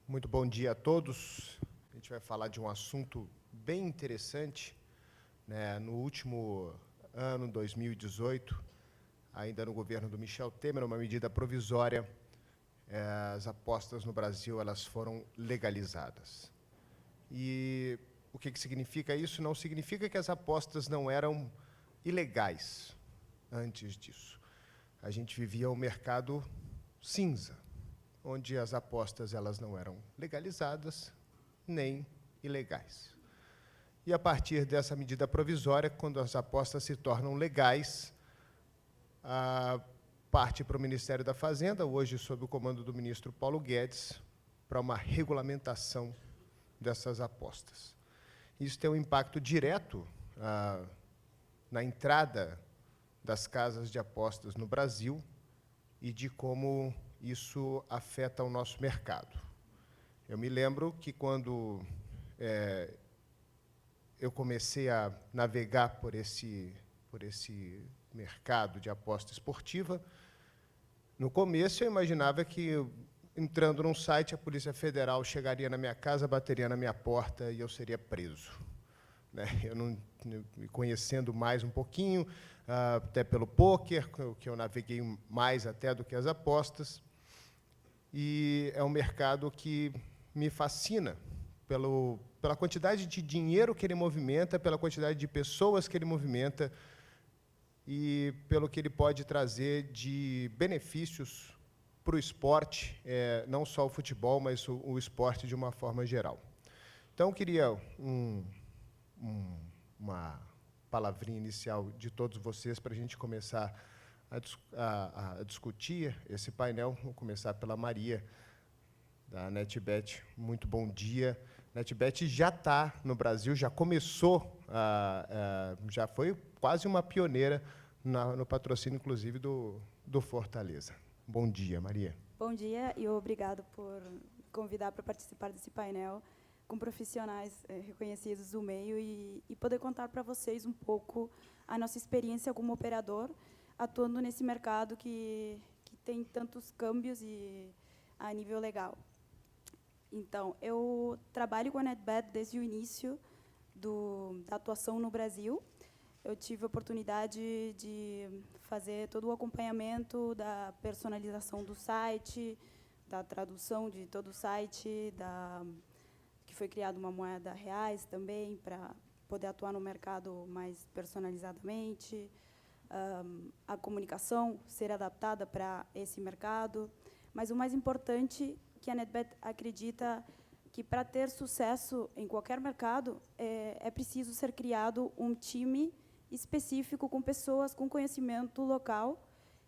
Muito bom dia a todos. A gente vai falar de um assunto bem interessante, né? No último ano, 2018, ainda no governo do Michel Temer, uma medida provisória, as apostas no Brasil elas foram legalizadas. E o que significa isso? Não significa que as apostas não eram ilegais antes disso. A gente vivia um mercado cinza, onde as apostas elas não eram legalizadas nem ilegais. E, a partir dessa medida provisória, quando as apostas se tornam legais, parte para o Ministério da Fazenda, hoje sob o comando do ministro Paulo Guedes, para uma regulamentação dessas apostas. Isso tem um impacto direto na entrada das casas de apostas no Brasil e de como isso afeta o nosso mercado. Eu me lembro que, quando eu comecei a navegar por esse mercado de aposta esportiva, no começo eu imaginava que, entrando num site, a Polícia Federal chegaria na minha casa, bateria na minha porta e eu seria preso. Eu não, me conhecendo mais um pouquinho, até pelo pôquer, que eu naveguei mais até do que as apostas, e é um mercado que me fascina pela quantidade de dinheiro que ele movimenta, pela quantidade de pessoas que ele movimenta e pelo que ele pode trazer de benefícios para o esporte, não só o futebol, mas o esporte de uma forma geral. Então, eu queria uma palavrinha inicial de todos vocês para a gente começar a discutir esse painel. Vou começar pela Maria, da NetBet. Muito bom dia. NetBet já está no Brasil, já começou, já foi quase uma pioneira no patrocínio, inclusive, do Fortaleza. Bom dia, Maria. Bom dia e obrigado por me convidar para participar desse painel com profissionais reconhecidos do meio e poder contar para vocês um pouco a nossa experiência como operador, atuando nesse mercado que tem tantos câmbios e a nível legal. Então, eu trabalho com a NetBet desde o início da atuação no Brasil. Eu tive a oportunidade de fazer todo o acompanhamento da personalização do site, da tradução de todo o site, que foi criada uma moeda reais também, para poder atuar no mercado mais personalizadamente, a comunicação ser adaptada para esse mercado. Mas o mais importante, que a NetBet acredita que, para ter sucesso em qualquer mercado, é preciso ser criado um time específico com pessoas com conhecimento local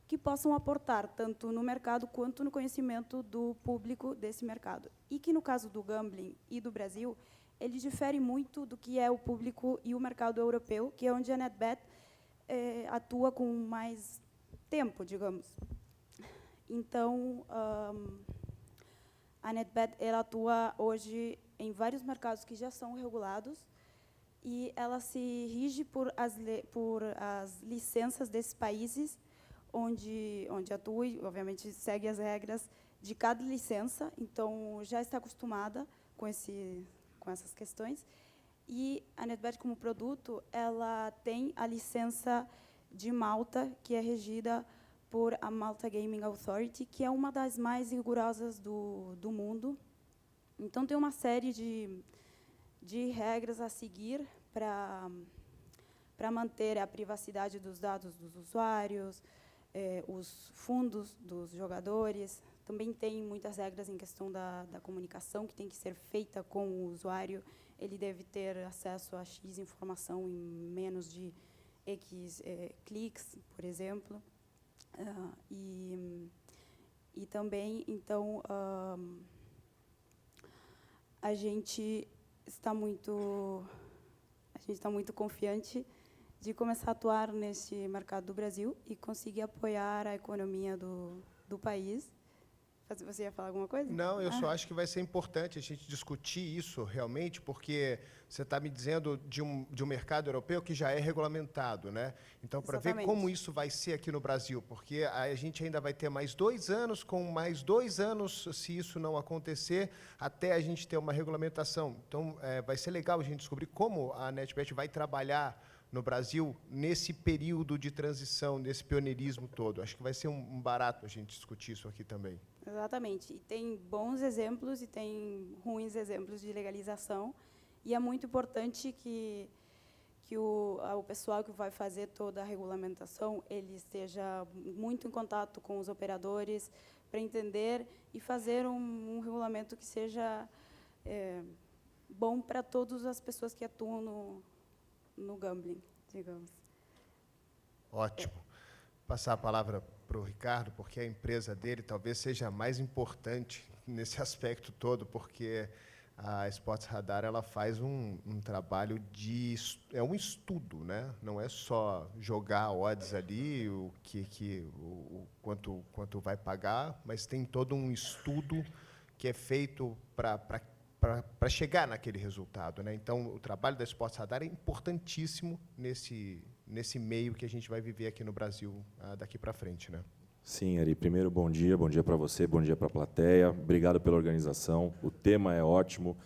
que possam aportar tanto no mercado quanto no conhecimento do público desse mercado. E que, no caso do gambling e do Brasil, ele difere muito do que é o público e o mercado europeu, que é onde a NetBet atua com mais tempo, digamos. Então, a NetBet ela atua hoje em vários mercados que já são regulados e ela se rige por as licenças desses países onde atua e, obviamente, segue as regras de cada licença. Então, já está acostumada com essas questões. E a NetBet, como produto, ela tem a licença de Malta, que é regida por a Malta Gaming Authority, que é uma das mais rigorosas do mundo. Então, tem uma série de regras a seguir para manter a privacidade dos dados dos usuários, os fundos dos jogadores. Também tem muitas regras em questão da comunicação, que tem que ser feita com o usuário. Ele deve ter acesso a X informação em menos de X cliques, por exemplo. E também, então, a gente está muito confiante de começar a atuar neste mercado do Brasil e conseguir apoiar a economia do país Você ia falar alguma coisa? Não, eu só acho que vai ser importante a gente discutir isso realmente, porque você está me dizendo de um mercado europeu que já é regulamentado, né? Então, para ver Exatamente. como isso vai ser aqui no Brasil, porque a gente ainda vai ter mais 2 anos, com mais 2 anos, se isso não acontecer, até a gente ter uma regulamentação. Então, vai ser legal a gente descobrir como a NetBet vai trabalhar no Brasil nesse período de transição, nesse pioneirismo todo. Acho que vai ser um barato a gente discutir isso aqui também. Exatamente. E tem bons exemplos e tem ruins exemplos de legalização. E é muito importante que o pessoal que vai fazer toda a regulamentação ele esteja muito em contato com os operadores para entender e fazer um regulamento que seja bom para todas as pessoas que atuam no gambling, digamos. Ótimo. Passar a palavra para o Ricardo, porque a empresa dele talvez seja a mais importante nesse aspecto todo, porque a Sports Radar ela faz um trabalho é um estudo, né? Não é só jogar odds ali, o quanto vai pagar, mas tem todo um estudo que é feito para chegar naquele resultado, né? Então, o trabalho da Sports Radar é importantíssimo nesse meio que a gente vai viver aqui no Brasil daqui para frente, né? Sim, Ari. Primeiro, bom dia para você, bom dia para a plateia. Obrigado pela organização. O tema é ótimo.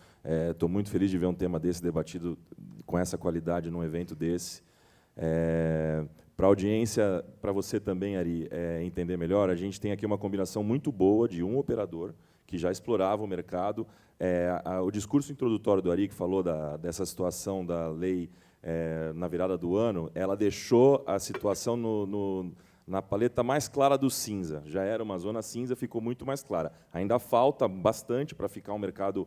Estou muito feliz de ver um tema desse debatido com essa qualidade num evento desse. Para a audiência, para você também, Ari, entender melhor, a gente tem aqui uma combinação muito boa de um operador que já explorava o mercado. O discurso introdutório do Ari, que falou dessa situação da lei na virada do ano, ela deixou a situação na paleta mais clara do cinza. Já era uma zona cinza, ficou muito mais clara. Ainda falta bastante para ficar um mercado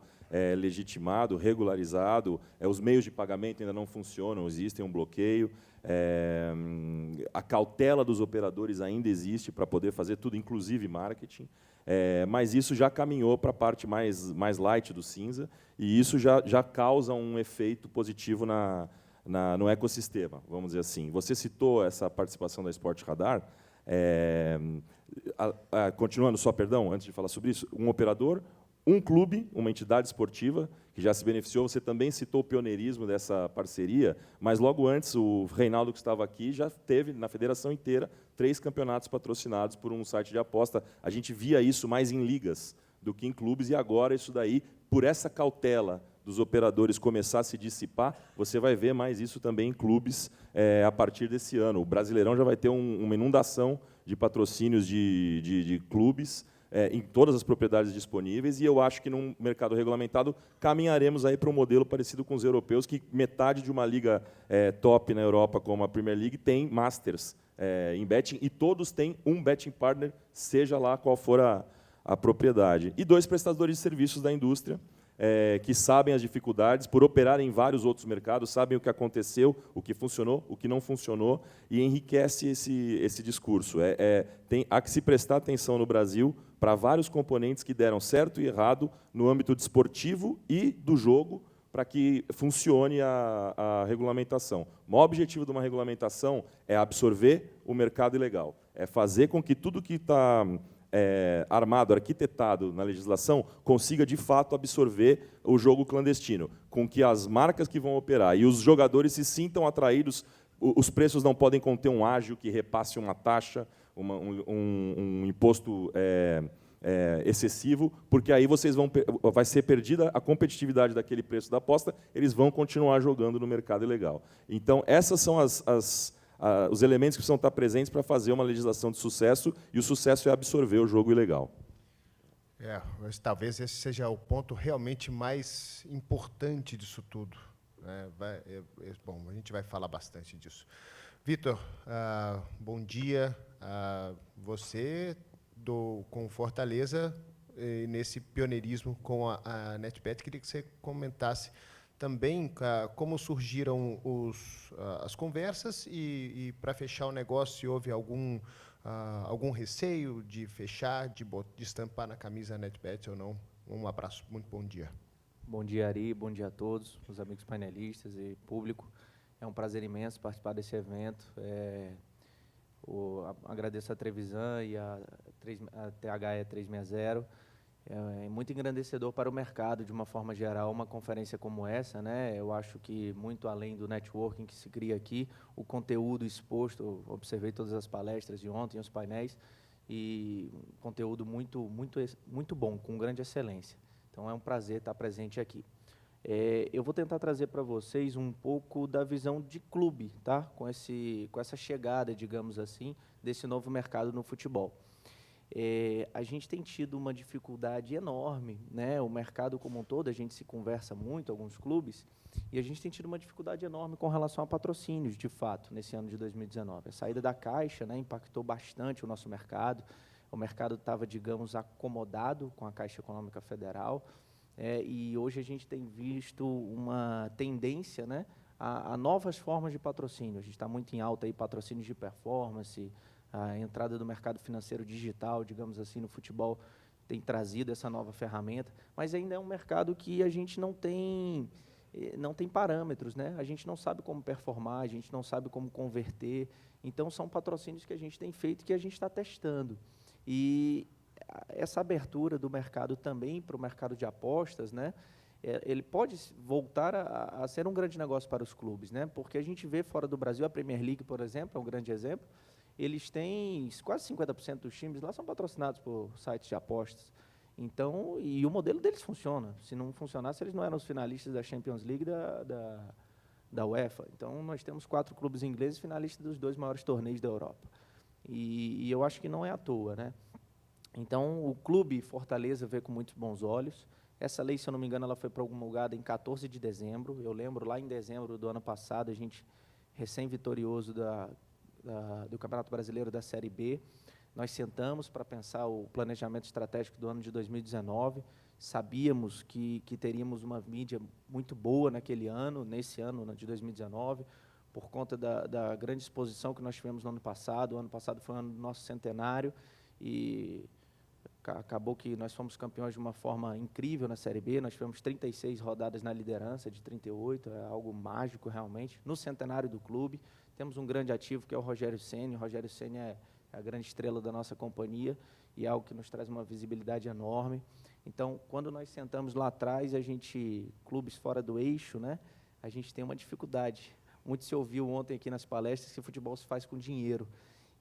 legitimado, regularizado. Os meios de pagamento ainda não funcionam, existem um bloqueio. A cautela dos operadores ainda existe para poder fazer tudo, inclusive marketing. Mas isso já caminhou para a parte mais light do cinza, e isso já causa um efeito positivo no ecossistema, vamos dizer assim. Você citou essa participação da Sports Radar. Continuando só, perdão, antes de falar sobre isso, um operador, um clube, uma entidade esportiva que já se beneficiou. Você também citou o pioneirismo dessa parceria, mas logo antes o Reinaldo, que estava aqui, já teve na federação inteira 3 campeonatos patrocinados por um site de aposta. A gente via isso mais em ligas do que em clubes, e agora isso daí, por essa cautela dos operadores começar a se dissipar, você vai ver mais isso também em clubes a partir desse ano. O Brasileirão já vai ter uma inundação de patrocínios de clubes em todas as propriedades disponíveis, e eu acho que num mercado regulamentado caminharemos aí para um modelo parecido com os europeus, que metade de uma liga top na Europa, como a Premier League, tem Masters em betting, e todos têm um betting partner, seja lá qual for a propriedade. E 2 prestadores de serviços da indústria, que sabem as dificuldades, por operarem em vários outros mercados, sabem o que aconteceu, o que funcionou, o que não funcionou, e enriquece esse discurso. Há que se prestar atenção no Brasil para vários componentes que deram certo e errado no âmbito desportivo e do jogo, para que funcione a regulamentação. O maior objetivo de uma regulamentação é absorver o mercado ilegal, é fazer com que tudo que está armado, arquitetado na legislação, consiga, de fato, absorver o jogo clandestino, com que as marcas que vão operar e os jogadores se sintam atraídos. Os preços não podem conter um ágio que repasse uma taxa, um imposto excessivo, porque aí vai ser perdida a competitividade daquele preço da aposta, eles vão continuar jogando no mercado ilegal. Então, essas são os elementos que precisam estar presentes para fazer uma legislação de sucesso, e o sucesso é absorver o jogo ilegal. Mas talvez esse seja o ponto realmente mais importante disso tudo, né? Bom, a gente vai falar bastante disso. Vitor, bom dia. Você, com Fortaleza, nesse pioneirismo com a NetBet, queria que você comentasse também como surgiram as conversas e para fechar o negócio, se houve algum receio de fechar, de estampar na camisa a NetBet ou não. Um abraço, muito bom dia. Bom dia, Ari, bom dia a todos, os amigos painelistas e público. É um prazer imenso participar desse evento. Agradeço a Trevisan e a THE 360. É muito engrandecedor para o mercado, de uma forma geral, uma conferência como essa, né? Eu acho que, muito além do networking que se cria aqui, o conteúdo exposto, eu observei todas as palestras de ontem, os painéis, e um conteúdo muito bom, com grande excelência. Então, é um prazer estar presente aqui. Eu vou tentar trazer para vocês um pouco da visão de clube, tá? Com essa chegada, digamos assim, desse novo mercado no futebol. A gente tem tido uma dificuldade enorme, né? O mercado como um todo, a gente se conversa muito, alguns clubes, e a gente tem tido uma dificuldade enorme com relação a patrocínios, de fato, nesse ano de 2019. A saída da Caixa, né, impactou bastante o nosso mercado. O mercado estava, digamos, acomodado com a Caixa Econômica Federal, e hoje a gente tem visto uma tendência, né, a novas formas de patrocínio. A gente está muito em alta aí patrocínios de performance, a entrada do mercado financeiro digital, digamos assim, no futebol tem trazido essa nova ferramenta, mas ainda é um mercado que a gente não tem parâmetros, né? A gente não sabe como performar, a gente não sabe como converter. Então, são patrocínios que a gente tem feito, que a gente está testando. E essa abertura do mercado também para o mercado de apostas, né? Ele pode voltar a ser um grande negócio para os clubes, né? Porque a gente vê fora do Brasil, a Premier League, por exemplo, é um grande exemplo. Eles têm quase 50% dos times lá são patrocinados por sites de apostas. Então, e o modelo deles funciona. Se não funcionasse, eles não eram os finalistas da Champions League da UEFA. Então, nós temos 4 clubes ingleses finalistas dos 2 maiores torneios da Europa. E eu acho que não é à toa, né? Então, o clube Fortaleza vê com muitos bons olhos. Essa lei, se eu não me engano, ela foi promulgada em 14 de dezembro. Eu lembro, lá em dezembro do ano passado, a gente, recém-vitorioso do Campeonato Brasileiro da Série B, nós sentamos para pensar o planejamento estratégico do ano de 2019, sabíamos que teríamos uma mídia muito boa nesse ano de 2019, por conta da grande exposição que nós tivemos no ano passado. O ano passado foi o ano do nosso centenário, e acabou que nós fomos campeões de uma forma incrível na Série B. Nós tivemos 36 rodadas na liderança, de 38, é algo mágico realmente, no centenário do clube. Temos um grande ativo, que é o Rogério Ceni. O Rogério Ceni é a grande estrela da nossa companhia, e é algo que nos traz uma visibilidade enorme. Então, quando nós sentamos lá atrás, clubes fora do eixo, né, a gente tem uma dificuldade. Muito se ouviu ontem aqui nas palestras que o futebol se faz com dinheiro.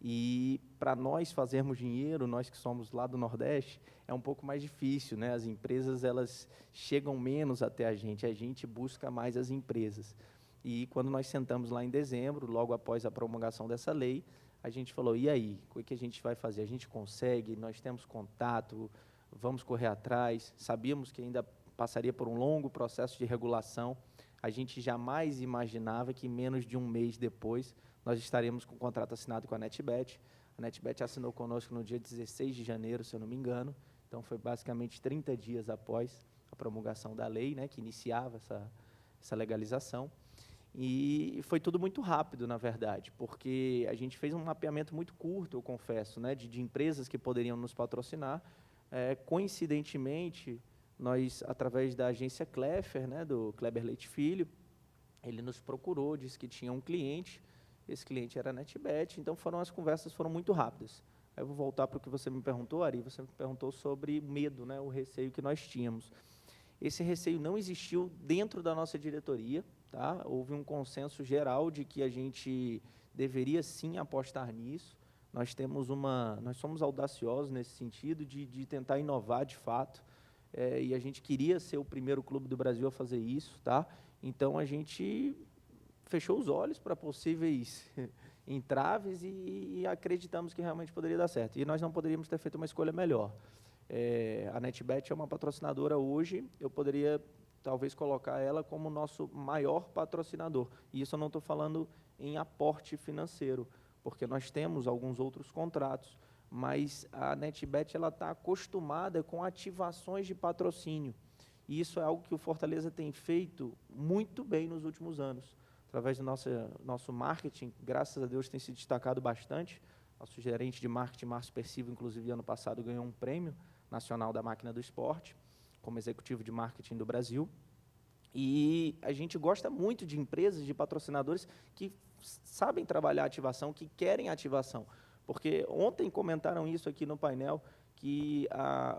E para nós fazermos dinheiro, nós que somos lá do Nordeste, é um pouco mais difícil, né? As empresas, elas chegam menos até a gente busca mais as empresas. E quando nós sentamos lá em dezembro, logo após a promulgação dessa lei, a gente falou, e aí, o que a gente vai fazer? A gente consegue? Nós temos contato? Vamos correr atrás? Sabíamos que ainda passaria por um longo processo de regulação. A gente jamais imaginava que menos de um mês depois nós estaríamos com o contrato assinado com a NetBet. A NetBet assinou conosco no dia 16 de janeiro, se eu não me engano. Então, foi basicamente 30 dias após a promulgação da lei, né, que iniciava essa legalização. E foi tudo muito rápido, na verdade, porque a gente fez um mapeamento muito curto, eu confesso, né, de empresas que poderiam nos patrocinar. Coincidentemente, nós, através da agência Kleffer, né, do Kleber Leite Filho, ele nos procurou, disse que tinha um cliente. Esse cliente era a NetBet, então as conversas foram muito rápidas. Aí eu vou voltar para o que você me perguntou, Ari. Você me perguntou sobre medo, né, o receio que nós tínhamos. Esse receio não existiu dentro da nossa diretoria, tá? Houve um consenso geral de que a gente deveria sim apostar nisso. Nós somos audaciosos nesse sentido de tentar inovar de fato, e a gente queria ser o primeiro clube do Brasil a fazer isso, tá? Então a gente fechou os olhos para possíveis entraves e acreditamos que realmente poderia dar certo. E nós não poderíamos ter feito uma escolha melhor. A NetBet é uma patrocinadora hoje, eu poderia talvez colocar ela como nosso maior patrocinador. E isso eu não estou falando em aporte financeiro, porque nós temos alguns outros contratos, mas a NetBet está acostumada com ativações de patrocínio. E isso é algo que o Fortaleza tem feito muito bem nos últimos anos. Através do nosso marketing, graças a Deus, tem se destacado bastante. Nosso gerente de marketing, Márcio Percivo, inclusive, ano passado, ganhou um prêmio nacional da Máquina do Esporte, como executivo de marketing do Brasil. E a gente gosta muito de empresas, de patrocinadores que sabem trabalhar ativação, que querem ativação. Porque ontem comentaram isso aqui no painel, que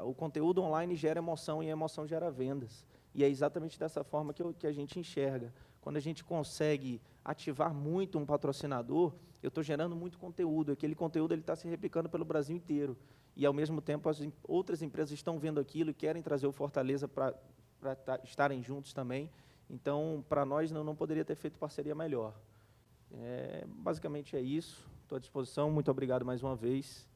o conteúdo online gera emoção e a emoção gera vendas. E é exatamente dessa forma que a gente enxerga. Quando a gente consegue ativar muito um patrocinador, eu estou gerando muito conteúdo. Aquele conteúdo está se replicando pelo Brasil inteiro. E, ao mesmo tempo, as outras empresas estão vendo aquilo e querem trazer o Fortaleza para estarem juntos também. Então, para nós, não poderia ter feito parceria melhor. Basicamente é isso. Estou à disposição. Muito obrigado mais uma vez.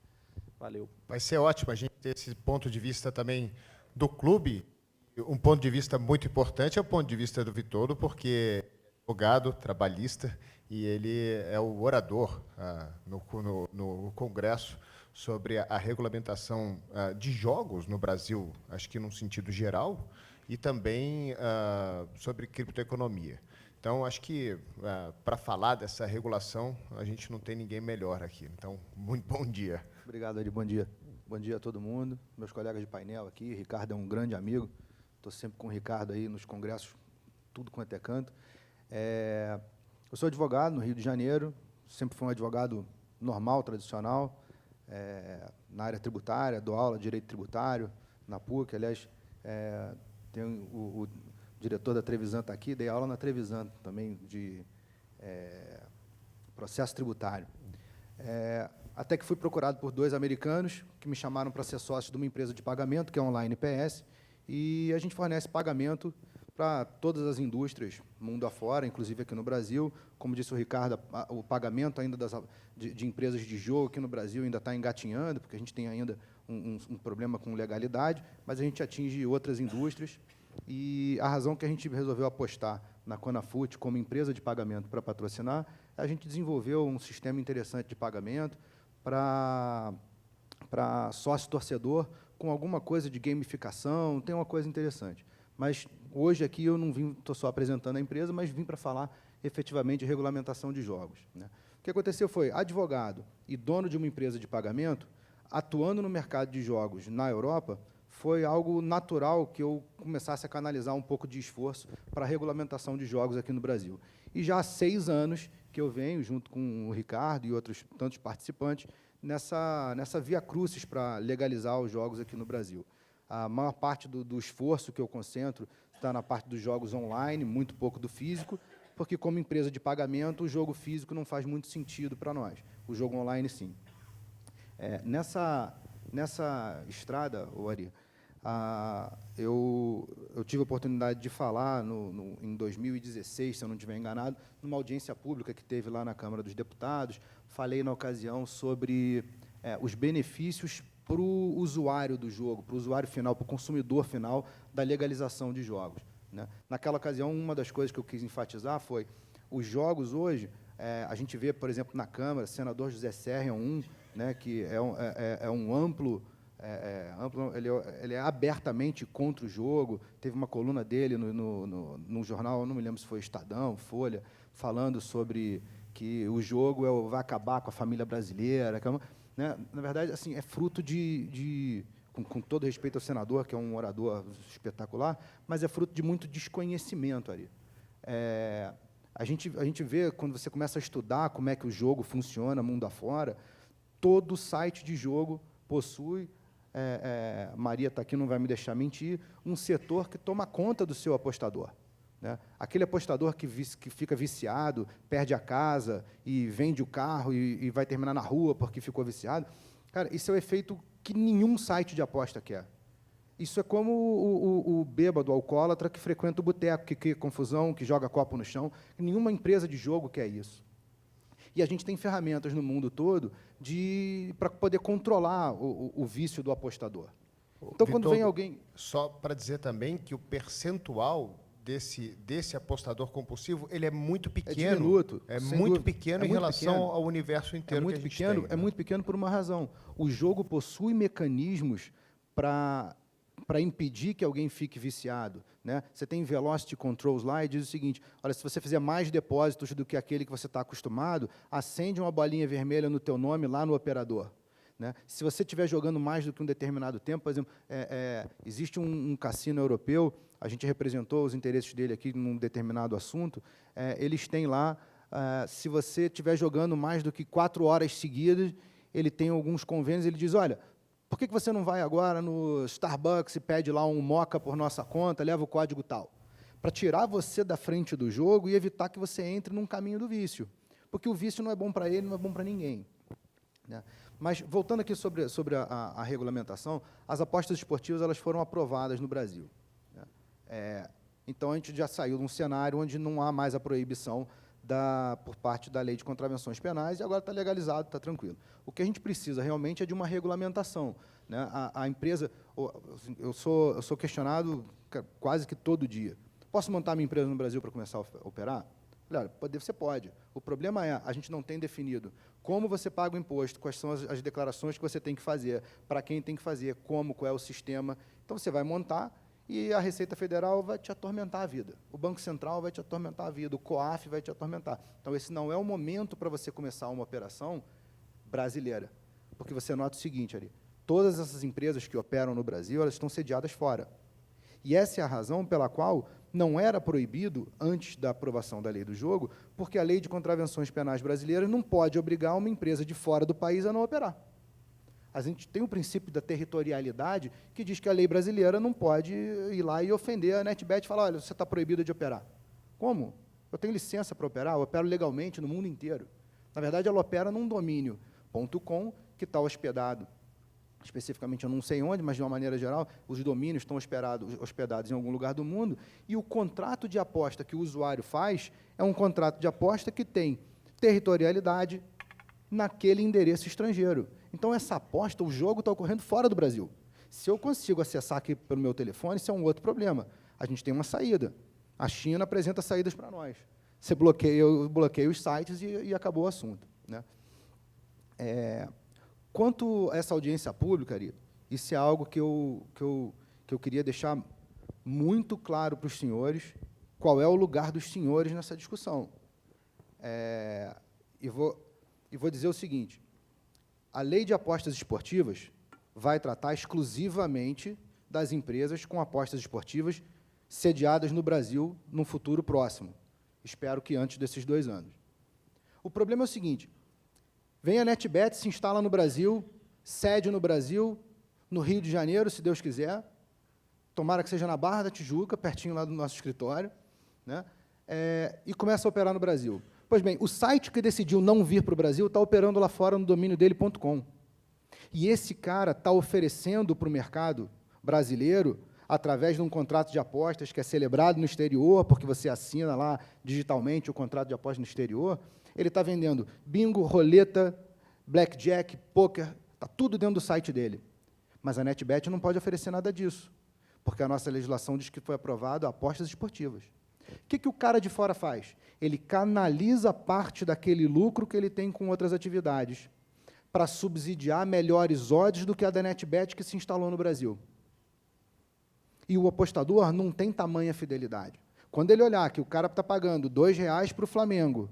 Valeu. Vai ser ótimo a gente ter esse ponto de vista também do clube. Um ponto de vista muito importante é o ponto de vista do Vitolo, porque é advogado, trabalhista, e ele é o orador no Congresso sobre a regulamentação de jogos no Brasil, acho que num sentido geral, e também sobre criptoeconomia. Então, acho que, para falar dessa regulação, a gente não tem ninguém melhor aqui. Então, muito bom dia. Obrigado, Adi. Bom dia. Bom dia a todo mundo. Meus colegas de painel aqui. Ricardo é um grande amigo. Estou sempre com o Ricardo aí nos congressos, tudo quanto é canto. Eu sou advogado no Rio de Janeiro. Sempre fui um advogado normal, tradicional, na área tributária. Dou aula de direito tributário na PUC. Aliás, tem o diretor da Trevisan está aqui. Dei aula na Trevisan também de processo tributário. Até que fui procurado por 2 americanos que me chamaram para ser sócio de uma empresa de pagamento, que é Online PS, e a gente fornece pagamento para todas as indústrias, mundo afora, inclusive aqui no Brasil. Como disse o Ricardo, o pagamento ainda de empresas de jogo aqui no Brasil ainda está engatinhando, porque a gente tem ainda um problema com legalidade, mas a gente atinge outras indústrias. E a razão que a gente resolveu apostar na Conafut como empresa de pagamento para patrocinar, a gente desenvolveu um sistema interessante de pagamento para sócio-torcedor, com alguma coisa de gamificação, tem uma coisa interessante. Mas hoje aqui eu não vim, estou só apresentando a empresa, mas vim para falar efetivamente de regulamentação de jogos, né? O que aconteceu foi, advogado e dono de uma empresa de pagamento, atuando no mercado de jogos na Europa, foi algo natural que eu começasse a canalizar um pouco de esforço para a regulamentação de jogos aqui no Brasil. E já há 6 anos que eu venho, junto com o Ricardo e outros tantos participantes, nessa via crucis para legalizar os jogos aqui no Brasil. A maior parte do esforço que eu concentro está na parte dos jogos online, muito pouco do físico, porque, como empresa de pagamento, o jogo físico não faz muito sentido para nós. O jogo online, sim. Nessa estrada, Ari, eu tive a oportunidade de falar em 2016, se eu não estiver enganado, numa audiência pública que teve lá na Câmara dos Deputados. Falei na ocasião sobre os benefícios para o usuário do jogo, para o usuário final, para o consumidor final da legalização de jogos, né? Naquela ocasião, uma das coisas que eu quis enfatizar foi os jogos hoje, a gente vê, por exemplo, na Câmara, o senador José Serra né, que é um amplo, ele é abertamente contra o jogo. Teve uma coluna dele no jornal, não me lembro se foi Estadão, Folha, falando sobre que o jogo vai acabar com a família brasileira, né? Na verdade, assim, é fruto com todo respeito ao senador, que é um orador espetacular, mas é fruto de muito desconhecimento ali. A gente vê, quando você começa a estudar como é que o jogo funciona mundo afora, todo site de jogo possui, Maria está aqui, não vai me deixar mentir, um setor que toma conta do seu apostador, né? Aquele apostador que fica viciado, perde a casa e vende o carro e vai terminar na rua porque ficou viciado. Cara, isso é o efeito que nenhum site de aposta quer. Isso é como o bêbado, o alcoólatra que frequenta o boteco, que cria confusão, que joga copo no chão. Nenhuma empresa de jogo quer isso. E a gente tem ferramentas no mundo todo para poder controlar o vício do apostador. Então, quando vem alguém... Só para dizer também que o percentual desse apostador compulsivo, ele é muito pequeno. É diminuto. É muito pequeno em relação ao universo inteiro que a gente tem. É muito pequeno por uma razão. O jogo possui mecanismos para impedir que alguém fique viciado, né? Você tem Velocity Controls lá e diz o seguinte: olha, se você fizer mais depósitos do que aquele que você está acostumado, acende uma bolinha vermelha no teu nome lá no operador, né? Se você estiver jogando mais do que um determinado tempo, por exemplo, existe um cassino europeu, a gente representou os interesses dele aqui num determinado assunto, eles têm lá se você estiver jogando mais do que 4 horas seguidas, ele tem alguns convênios, ele diz, olha, por que você não vai agora no Starbucks e pede lá um moca por nossa conta, leva o código tal? Para tirar você da frente do jogo e evitar que você entre num caminho do vício. Porque o vício não é bom para ele, não é bom para ninguém. Né? Mas, voltando aqui sobre a regulamentação, as apostas esportivas elas foram aprovadas no Brasil. Né? Então, a gente já saiu de um cenário onde não há mais a proibição por parte da lei de contravenções penais, e agora está legalizado, está tranquilo. O que a gente precisa realmente é de uma regulamentação. Né? A empresa, eu sou questionado quase que todo dia. Posso montar minha empresa no Brasil para começar a operar? Olha, você pode. O problema é, a gente não tem definido como você paga o imposto, quais são as declarações que você tem que fazer, para quem tem que fazer, qual é o sistema. Então, você vai montar e a Receita Federal vai te atormentar a vida. O Banco Central vai te atormentar a vida, o COAF vai te atormentar. Então, esse não é o momento para você começar uma operação brasileira. Porque você nota o seguinte, ali, todas essas empresas que operam no Brasil, elas estão sediadas fora. E essa é a razão pela qual não era proibido, antes da aprovação da lei do jogo, porque a lei de contravenções penais brasileiras não pode obrigar uma empresa de fora do país a não operar. A gente tem o princípio da territorialidade, que diz que a lei brasileira não pode ir lá e ofender a NetBet e falar, olha, você está proibido de operar. Como? Eu tenho licença para operar, eu opero legalmente no mundo inteiro. Na verdade, ela opera num domínio .com, que está hospedado, especificamente eu não sei onde, mas de uma maneira geral, os domínios estão hospedados em algum lugar do mundo, e o contrato de aposta que o usuário faz é um contrato de aposta que tem territorialidade naquele endereço estrangeiro. Então, essa aposta, o jogo está ocorrendo fora do Brasil. Se eu consigo acessar aqui pelo meu telefone, isso é um outro problema. A gente tem uma saída. A China apresenta saídas para nós. Você eu bloqueio os sites e acabou o assunto. Né? Quanto a essa audiência pública, Ari, isso é algo que eu queria deixar muito claro para os senhores, qual é o lugar dos senhores nessa discussão. E vou dizer o seguinte, a lei de apostas esportivas vai tratar exclusivamente das empresas com apostas esportivas sediadas no Brasil num futuro próximo. Espero que antes desses 2 anos. O problema é o seguinte, vem a NetBet, se instala no Brasil, sede no Brasil, no Rio de Janeiro, se Deus quiser, tomara que seja na Barra da Tijuca, pertinho lá do nosso escritório, né? E começa a operar no Brasil. Pois bem, o site que decidiu não vir para o Brasil está operando lá fora no domínio dele .com. E esse cara está oferecendo para o mercado brasileiro, através de um contrato de apostas que é celebrado no exterior, porque você assina lá digitalmente o contrato de apostas no exterior, ele está vendendo bingo, roleta, blackjack, poker, está tudo dentro do site dele. Mas a NetBet não pode oferecer nada disso, porque a nossa legislação diz que foi aprovado apostas esportivas. O que o cara de fora faz? Ele canaliza parte daquele lucro que ele tem com outras atividades para subsidiar melhores odds do que a da NetBet que se instalou no Brasil. E o apostador não tem tamanha fidelidade. Quando ele olhar que o cara está pagando R$2 para o Flamengo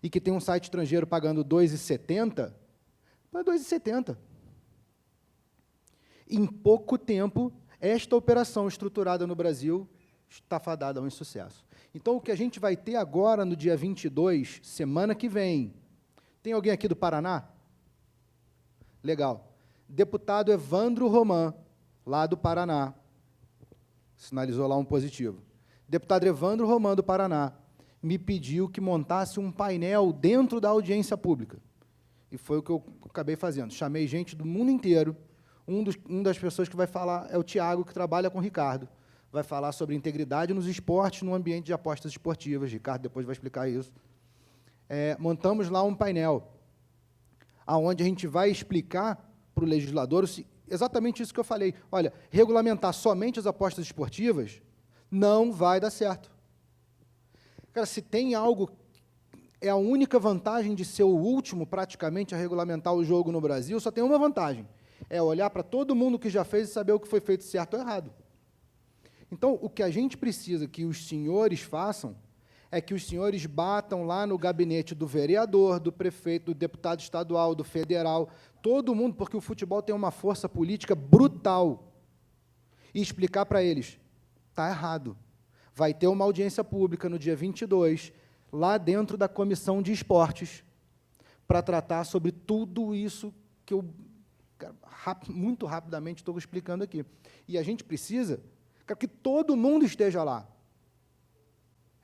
e que tem um site estrangeiro pagando R$2,70, é R$2,70. Em pouco tempo, esta operação estruturada no Brasil está fadada a um insucesso. Então, o que a gente vai ter agora, no dia 22, semana que vem, tem alguém aqui do Paraná? Legal. Deputado Evandro Roman, lá do Paraná, sinalizou lá um positivo. Deputado Evandro Roman, do Paraná, me pediu que montasse um painel dentro da audiência pública. E foi o que eu acabei fazendo. Chamei gente do mundo inteiro. Um das pessoas que vai falar é o Tiago, que trabalha com o Ricardo. Vai falar sobre integridade nos esportes, no ambiente de apostas esportivas. Ricardo depois vai explicar isso. Montamos lá um painel, onde a gente vai explicar para o legislador exatamente isso que eu falei. Olha, regulamentar somente as apostas esportivas não vai dar certo. Cara, se tem algo, é a única vantagem de ser o último, praticamente, a regulamentar o jogo no Brasil, só tem uma vantagem, é olhar para todo mundo que já fez e saber o que foi feito certo ou errado. Então, o que a gente precisa que os senhores façam é que os senhores batam lá no gabinete do vereador, do prefeito, do deputado estadual, do federal, todo mundo, porque o futebol tem uma força política brutal, e explicar para eles, está errado. Vai ter uma audiência pública no dia 22, lá dentro da comissão de esportes para tratar sobre tudo isso que eu muito rapidamente estou explicando aqui. E a gente precisa que todo mundo esteja lá.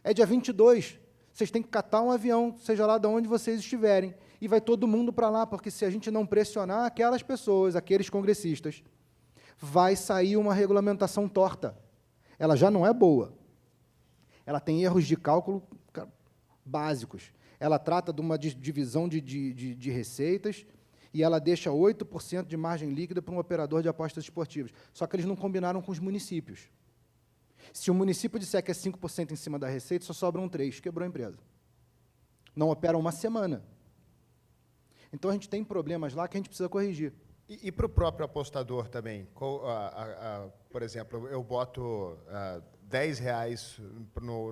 É dia 22, vocês têm que catar um avião, seja lá de onde vocês estiverem, e vai todo mundo para lá, porque se a gente não pressionar aquelas pessoas, aqueles congressistas, vai sair uma regulamentação torta. Ela já não é boa. Ela tem erros de cálculo básicos. Ela trata de uma divisão de receitas e ela deixa 8% de margem líquida para um operador de apostas esportivas. Só que eles não combinaram com os municípios. Se o município disser que é 5% em cima da receita, só sobram 3%, quebrou a empresa. Não opera uma semana. Então, a gente tem problemas lá que a gente precisa corrigir. E para o próprio apostador também? Por exemplo, eu boto R$10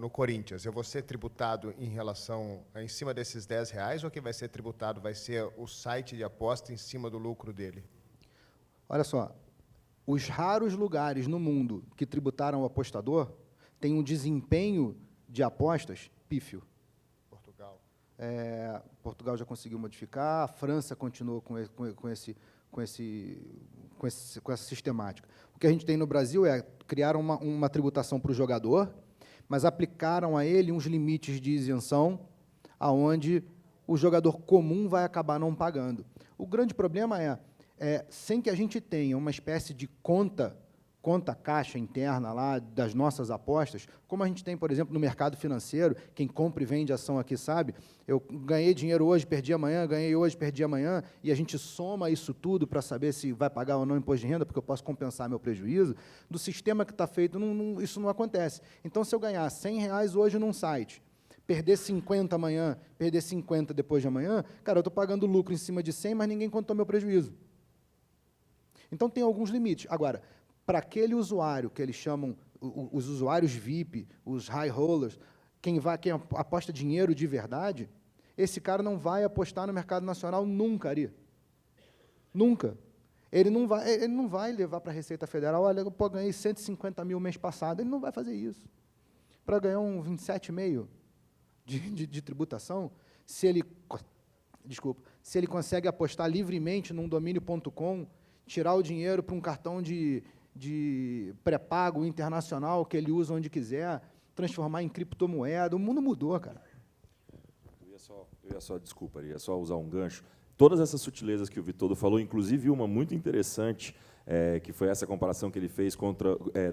no Corinthians. Eu vou ser tributado em cima desses R$10, ou quem vai ser tributado vai ser o site de aposta em cima do lucro dele? Olha só, os raros lugares no mundo que tributaram o apostador têm um desempenho de apostas pífio. Portugal. Portugal já conseguiu modificar, a França continua com essa sistemática. O que a gente tem no Brasil é criar uma tributação para o jogador, mas aplicaram a ele uns limites de isenção, aonde o jogador comum vai acabar não pagando. O grande problema sem que a gente tenha uma espécie de conta caixa interna lá das nossas apostas, como a gente tem, por exemplo, no mercado financeiro, quem compra e vende ação aqui sabe, eu ganhei dinheiro hoje, perdi amanhã, ganhei hoje, perdi amanhã, e a gente soma isso tudo para saber se vai pagar ou não imposto de renda, porque eu posso compensar meu prejuízo. Do sistema que está feito, isso não acontece. Então, se eu ganhar R$100 hoje num site, perder 50 amanhã, perder 50 depois de amanhã, cara, eu estou pagando lucro em cima de 100, mas ninguém contou meu prejuízo. Então, tem alguns limites. Agora, para aquele usuário que eles chamam, os usuários VIP, os high rollers, quem aposta dinheiro de verdade, esse cara não vai apostar no mercado nacional nunca, Ari. Nunca. Ele não vai levar para a Receita Federal, olha, eu ganhei 150 mil mês passado. Ele não vai fazer isso. Para ganhar um 27,5 de tributação, se ele consegue apostar livremente num domínio.com, tirar o dinheiro para um cartão de pré-pago internacional que ele usa onde quiser, transformar em criptomoeda, o mundo mudou, cara. Desculpa, ia só usar um gancho. Todas essas sutilezas que o Vitondo falou, inclusive uma muito interessante, que foi essa comparação que ele fez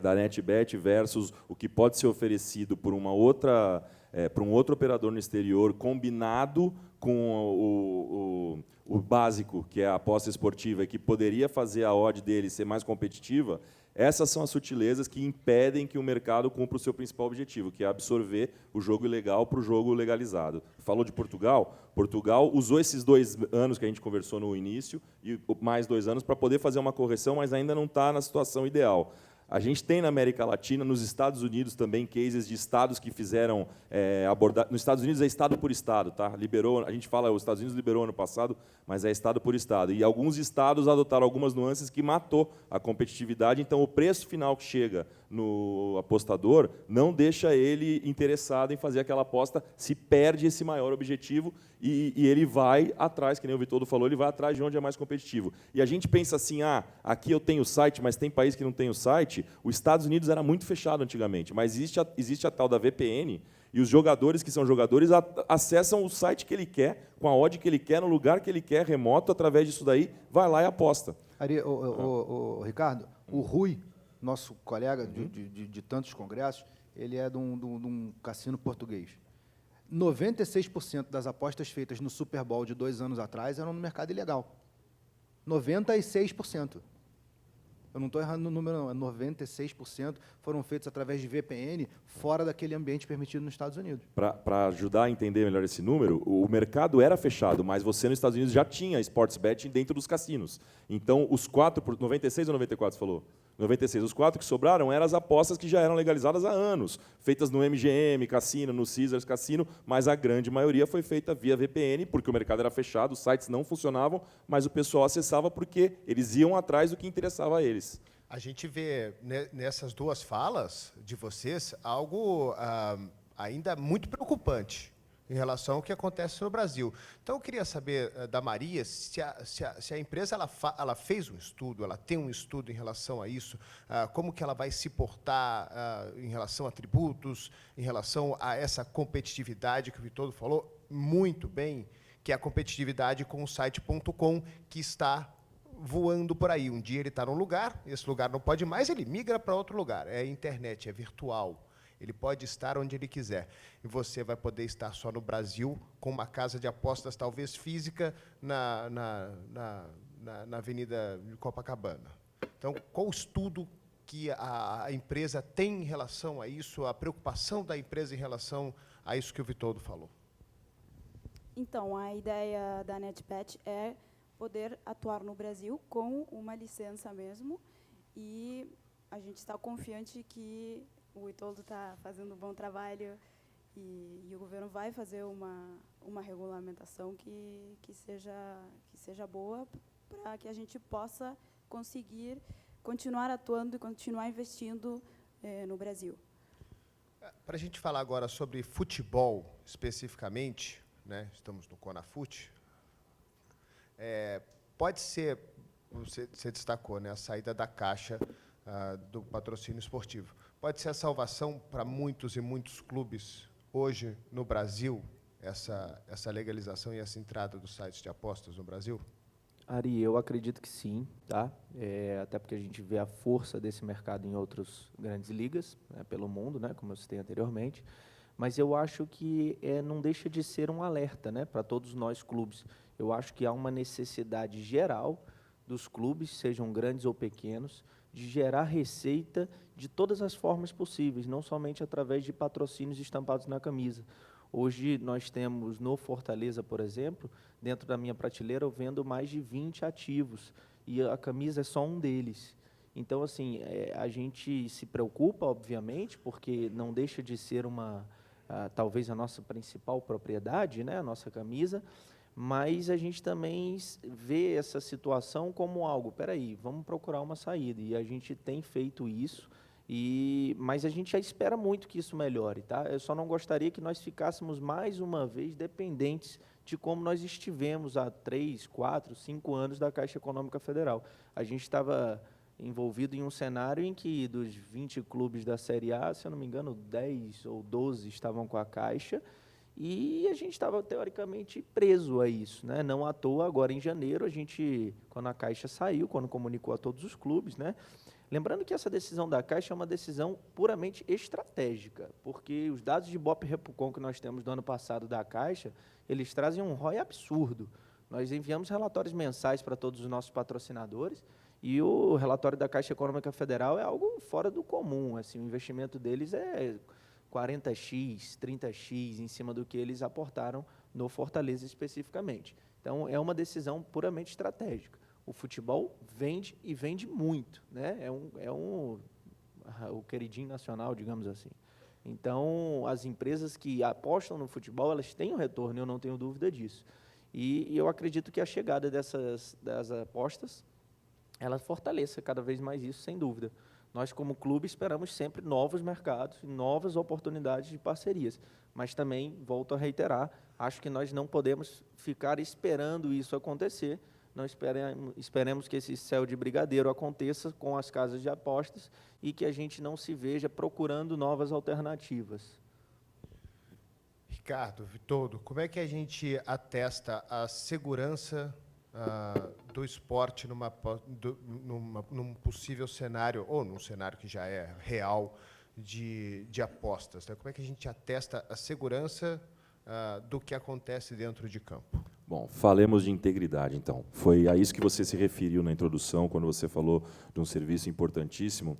da NetBet versus o que pode ser oferecido por uma outra, por um outro operador no exterior, combinado com o básico, que é a aposta esportiva, e que poderia fazer a odd dele ser mais competitiva. Essas são as sutilezas que impedem que o mercado cumpra o seu principal objetivo, que é absorver o jogo ilegal para o jogo legalizado. Falou de Portugal? Portugal usou esses 2 anos que a gente conversou no início, e mais 2 anos, para poder fazer uma correção, mas ainda não está na situação ideal. A gente tem na América Latina, nos Estados Unidos também, cases de estados que fizeram abordar. Nos Estados Unidos é estado por estado, tá? Liberou, a gente fala, os Estados Unidos liberou ano passado, mas é estado por estado. E alguns estados adotaram algumas nuances que matou a competitividade. Então, o preço final que chega no apostador não deixa ele interessado em fazer aquela aposta, se perde esse maior objetivo e ele vai atrás, que nem o Vitondo falou, ele vai atrás de onde é mais competitivo. E a gente pensa assim, aqui eu tenho site, mas tem país que não tem o site. Os Estados Unidos era muito fechado antigamente, mas existe a tal da VPN, e os jogadores que são jogadores acessam o site que ele quer, com a odd que ele quer, no lugar que ele quer, remoto, através disso daí, vai lá e aposta. Ari, Ricardo, o Rui, nosso colega de tantos congressos, ele é de um cassino português. 96% das apostas feitas no Super Bowl de 2 anos atrás eram no mercado ilegal. 96%. Eu não estou errando no número, não. 96% foram feitos através de VPN, fora daquele ambiente permitido nos Estados Unidos. Para ajudar a entender melhor esse número, o mercado era fechado, mas você nos Estados Unidos já tinha sports betting dentro dos cassinos. Então, os 4, 96 ou 94 você falou? 96. Os 4 que sobraram eram as apostas que já eram legalizadas há anos, feitas no MGM, cassino, no Caesars Cassino, mas a grande maioria foi feita via VPN, porque o mercado era fechado, os sites não funcionavam, mas o pessoal acessava porque eles iam atrás do que interessava a eles. A gente vê nessas 2 falas de vocês algo ainda muito preocupante. em relação ao que acontece no Brasil. Então, eu queria saber da Maria se a empresa ela fez um estudo, ela tem um estudo em relação a isso, como que ela vai se portar em relação a tributos, em relação a essa competitividade que o Vitondo falou muito bem, que é a competitividade com o site.com, que está voando por aí. Um dia ele está num lugar, esse lugar não pode mais, ele migra para outro lugar. É internet, é virtual. Ele pode estar onde ele quiser. E você vai poder estar só no Brasil, com uma casa de apostas, talvez física, na Avenida de Copacabana. Então, qual o estudo que a empresa tem em relação a isso, a preocupação da empresa em relação a isso que o Vitondo falou? Então, a ideia da NetBet é poder atuar no Brasil com uma licença mesmo, e a gente está confiante que o Vitondo está fazendo um bom trabalho e o governo vai fazer uma regulamentação que seja boa para que a gente possa conseguir continuar atuando e continuar investindo no Brasil. Para a gente falar agora sobre futebol especificamente, né, estamos no Conafute, pode ser, você destacou, né, a saída da Caixa do patrocínio esportivo. Pode ser a salvação para muitos e muitos clubes hoje no Brasil, essa legalização e essa entrada dos sites de apostas no Brasil? Ari, eu acredito que sim, tá? Até porque a gente vê a força desse mercado em outras grandes ligas, né, pelo mundo, né, como eu citei anteriormente. Mas eu acho que não deixa de ser um alerta, né, para todos nós clubes. Eu acho que há uma necessidade geral dos clubes, sejam grandes ou pequenos, de gerar receita de todas as formas possíveis, não somente através de patrocínios estampados na camisa. Hoje nós temos no Fortaleza, por exemplo, dentro da minha prateleira, eu vendo mais de 20 ativos, e a camisa é só um deles. Então, assim, a gente se preocupa, obviamente, porque não deixa de ser talvez a nossa principal propriedade, né, a nossa camisa, mas a gente também vê essa situação como algo, peraí, vamos procurar uma saída, e a gente tem feito isso, mas a gente já espera muito que isso melhore, tá? Eu só não gostaria que nós ficássemos mais uma vez dependentes de como nós estivemos há 3, 4, 5 anos da Caixa Econômica Federal. A gente estava envolvido em um cenário em que dos 20 clubes da Série A, se eu não me engano, 10 ou 12 estavam com a Caixa, e a gente estava, teoricamente, preso a isso, né? Não à toa, agora em janeiro, quando a Caixa saiu, quando comunicou a todos os clubes, né? Lembrando que essa decisão da Caixa é uma decisão puramente estratégica, porque os dados de Ibope Repucon que nós temos do ano passado da Caixa, eles trazem um ROI absurdo. Nós enviamos relatórios mensais para todos os nossos patrocinadores, e o relatório da Caixa Econômica Federal é algo fora do comum. Assim, o investimento deles é 40x, 30x em cima do que eles aportaram no Fortaleza especificamente. Então, é uma decisão puramente estratégica. O futebol vende e vende muito, né? O queridinho nacional, digamos assim. Então, as empresas que apostam no futebol, elas têm um retorno, eu não tenho dúvida disso. E eu acredito que a chegada das apostas, ela fortaleça cada vez mais isso, sem dúvida. Nós, como clube, esperamos sempre novos mercados, novas oportunidades de parcerias. Mas também, volto a reiterar, acho que nós não podemos ficar esperando isso acontecer. Não esperemos que esse céu de brigadeiro aconteça com as casas de apostas e que a gente não se veja procurando novas alternativas. Ricardo, Vitondo, como é que a gente atesta a segurança do esporte num possível cenário, ou num cenário que já é real, de apostas, né? Como é que a gente atesta a segurança do que acontece dentro de campo? Bom, falemos de integridade, então. Foi a isso que você se referiu na introdução, quando você falou de um serviço importantíssimo.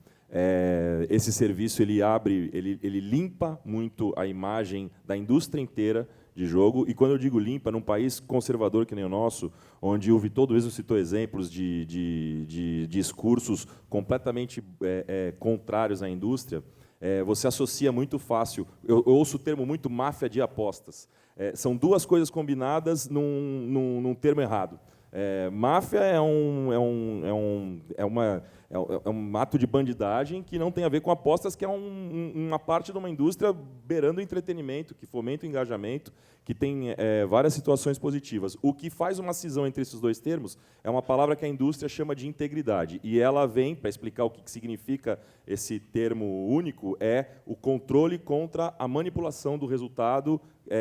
Esse serviço ele limpa muito a imagem da indústria inteira de jogo, e quando eu digo limpa, num país conservador que nem o nosso, onde o Vitondo mesmo citou exemplos de discursos completamente contrários à indústria, você associa muito fácil, eu ouço o termo muito máfia de apostas. São duas coisas combinadas num termo errado. Máfia é é um ato de bandidagem que não tem a ver com apostas, que é uma parte de uma indústria beirando o entretenimento, que fomenta o engajamento, que tem várias situações positivas. O que faz uma cisão entre esses dois termos é uma palavra que a indústria chama de integridade. E ela vem, para explicar o que significa esse termo único, é o controle contra a manipulação do resultado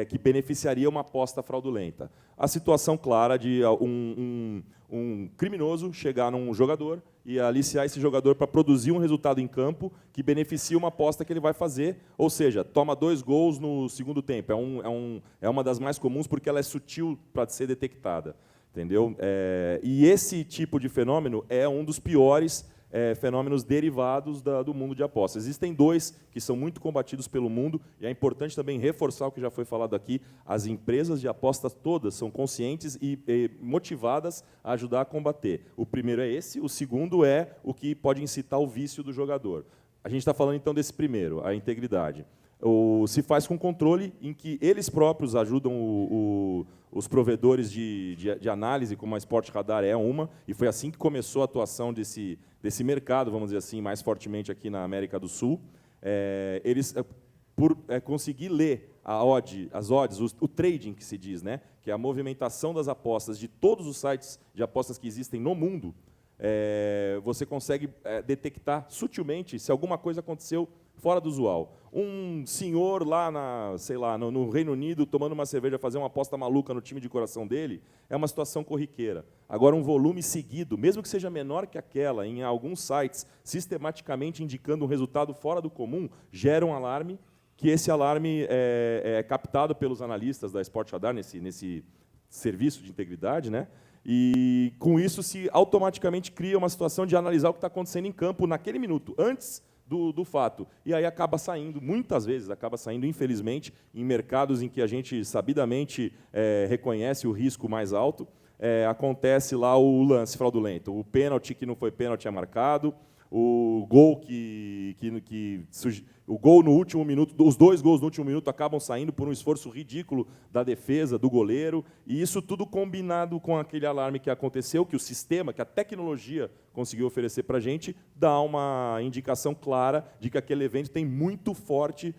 que beneficiaria uma aposta fraudulenta. A situação clara de um criminoso chegar num jogador e aliciar esse jogador para produzir um resultado em campo que beneficia uma aposta que ele vai fazer, ou seja, toma 2 gols no segundo tempo. É uma das mais comuns porque ela é sutil para ser detectada. Entendeu? E esse tipo de fenômeno é um dos piores fenômenos derivados do mundo de apostas. Existem 2 que são muito combatidos pelo mundo, e é importante também reforçar o que já foi falado aqui, as empresas de apostas todas são conscientes e motivadas a ajudar a combater. O primeiro é esse, o segundo é o que pode incitar o vício do jogador. A gente está falando, então, desse primeiro, a integridade. Se faz com controle em que eles próprios ajudam os provedores de análise, como a Sport Radar é uma, e foi assim que começou a atuação desse mercado, vamos dizer assim, mais fortemente aqui na América do Sul. Eles, por conseguir ler as odds, o trading que se diz, né, que é a movimentação das apostas de todos os sites de apostas que existem no mundo, você consegue detectar sutilmente se alguma coisa aconteceu fora do usual. Um senhor lá no Reino Unido tomando uma cerveja, fazer uma aposta maluca no time de coração dele, é uma situação corriqueira. Agora, um volume seguido, mesmo que seja menor que aquela, em alguns sites, sistematicamente indicando um resultado fora do comum, gera um alarme, que esse alarme é captado pelos analistas da Sport Radar, nesse serviço de integridade, né? E, com isso, se automaticamente cria uma situação de analisar o que está acontecendo em campo naquele minuto, antes do fato. E aí acaba saindo, muitas vezes, infelizmente, em mercados em que a gente sabidamente reconhece o risco mais alto, acontece lá o lance fraudulento. O pênalti que não foi pênalti é marcado, o gol o gol no último minuto, os 2 gols no último minuto acabam saindo por um esforço ridículo da defesa, do goleiro, e isso tudo combinado com aquele alarme que aconteceu, que o sistema, que a tecnologia conseguiu oferecer para a gente, dá uma indicação clara de que aquele evento tem muito forte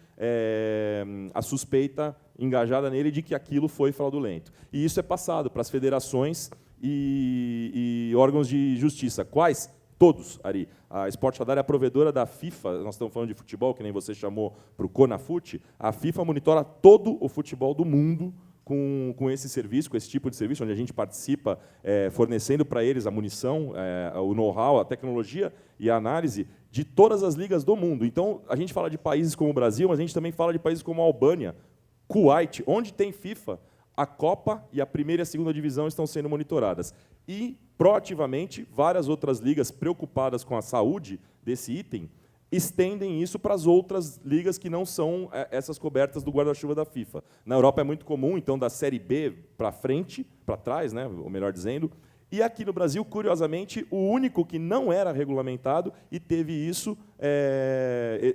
a suspeita engajada nele de que aquilo foi fraudulento. E isso é passado para as federações e órgãos de justiça. Quais? Todos, Ari. A Sport Radar é a provedora da FIFA, nós estamos falando de futebol, que nem você chamou para o CONAFUT, a FIFA monitora todo o futebol do mundo com esse serviço, com esse tipo de serviço, onde a gente participa fornecendo para eles a munição, o know-how, a tecnologia e a análise de todas as ligas do mundo. Então, a gente fala de países como o Brasil, mas a gente também fala de países como a Albânia, Kuwait, onde tem FIFA, a Copa e a primeira e a segunda divisão estão sendo monitoradas. E, proativamente, várias outras ligas preocupadas com a saúde desse item estendem isso para as outras ligas que não são essas cobertas do guarda-chuva da FIFA. Na Europa é muito comum, então, da Série B para frente, para trás, né, ou melhor dizendo. E aqui no Brasil, curiosamente, o único que não era regulamentado e teve isso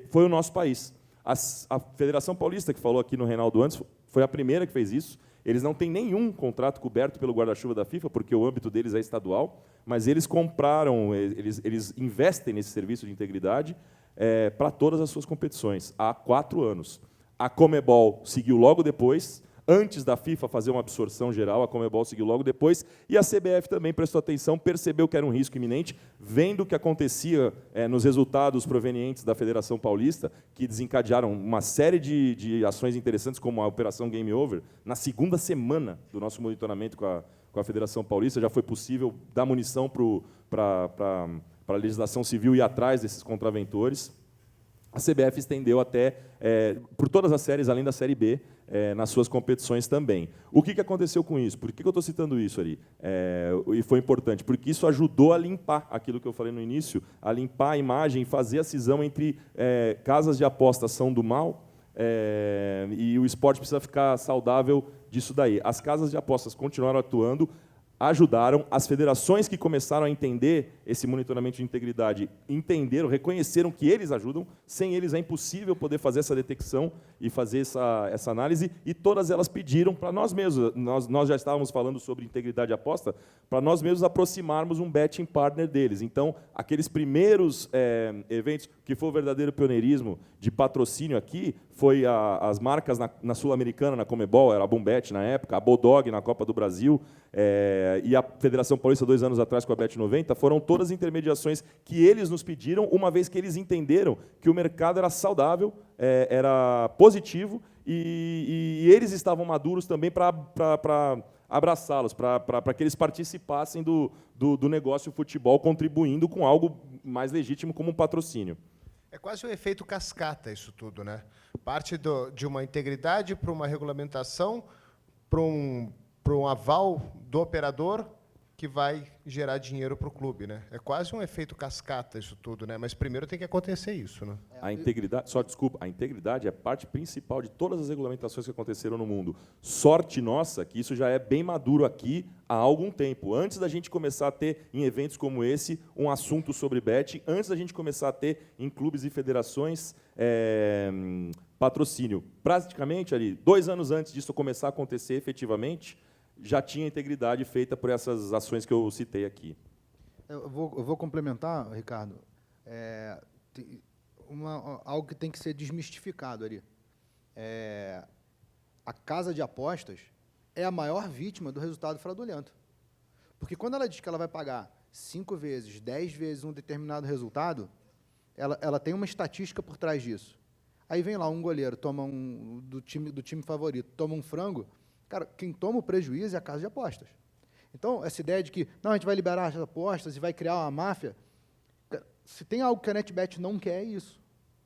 foi o nosso país. A Federação Paulista, que falou aqui no Reinaldo antes, foi a primeira que fez isso. Eles não têm nenhum contrato coberto pelo guarda-chuva da FIFA, porque o âmbito deles é estadual, mas eles compraram, eles investem nesse serviço de integridade para todas as suas competições, há 4 anos. A Conmebol seguiu logo depois, antes da FIFA fazer uma absorção geral, a Conmebol seguiu logo depois, e a CBF também prestou atenção, percebeu que era um risco iminente, vendo o que acontecia nos resultados provenientes da Federação Paulista, que desencadearam uma série de ações interessantes, como a Operação Game Over. Na segunda semana do nosso monitoramento com a Federação Paulista, já foi possível dar munição para a legislação civil ir atrás desses contraventores. A CBF estendeu até por todas as séries, além da Série B, nas suas competições também. O que aconteceu com isso? Por que eu estou citando isso ali? E foi importante, porque isso ajudou a limpar aquilo que eu falei no início, a limpar a imagem, fazer a cisão entre casas de apostas são do mal e o esporte precisa ficar saudável disso daí. As casas de apostas continuaram atuando, ajudaram, as federações que começaram a entender esse monitoramento de integridade, entenderam, reconheceram que eles ajudam, sem eles é impossível poder fazer essa detecção e fazer essa análise, e todas elas pediram para nós mesmos, nós já estávamos falando sobre integridade de aposta, para nós mesmos aproximarmos um betting partner deles. Então, aqueles primeiros eventos, que foi o verdadeiro pioneirismo de patrocínio aqui, foi as marcas na Sul-Americana, na Comebol, era a Boombet na época, a Bodog na Copa do Brasil, e a Federação Paulista, 2 anos atrás, com a Bet90, foram todas intermediações que eles nos pediram, uma vez que eles entenderam que o mercado era saudável, era positivo, e eles estavam maduros também para abraçá-los, para que eles participassem do negócio futebol, contribuindo com algo mais legítimo como um patrocínio. É quase um efeito cascata isso tudo, né? Parte de uma integridade para uma regulamentação, para um aval do operador que vai gerar dinheiro para o clube, né? É quase um efeito cascata isso tudo, né? Mas primeiro tem que acontecer isso, né? A integridade, a integridade é parte principal de todas as regulamentações que aconteceram no mundo. Sorte nossa que isso já é bem maduro aqui há algum tempo. Antes da gente começar a ter, em eventos como esse, um assunto sobre betting, antes da gente começar a ter, em clubes e federações, patrocínio. Praticamente, ali, 2 anos antes disso começar a acontecer efetivamente, já tinha integridade feita por essas ações que eu citei aqui. Eu vou complementar, Ricardo, algo que tem que ser desmistificado ali. A casa de apostas é a maior vítima do resultado fraudulento. Porque quando ela diz que ela vai pagar 5 vezes, 10 vezes um determinado resultado, ela tem uma estatística por trás disso. Aí vem lá um goleiro, toma do time favorito, toma um frango. Cara, quem toma o prejuízo é a casa de apostas. Então, essa ideia de que não, a gente vai liberar as apostas e vai criar uma máfia, se tem algo que a NetBet não quer, é isso.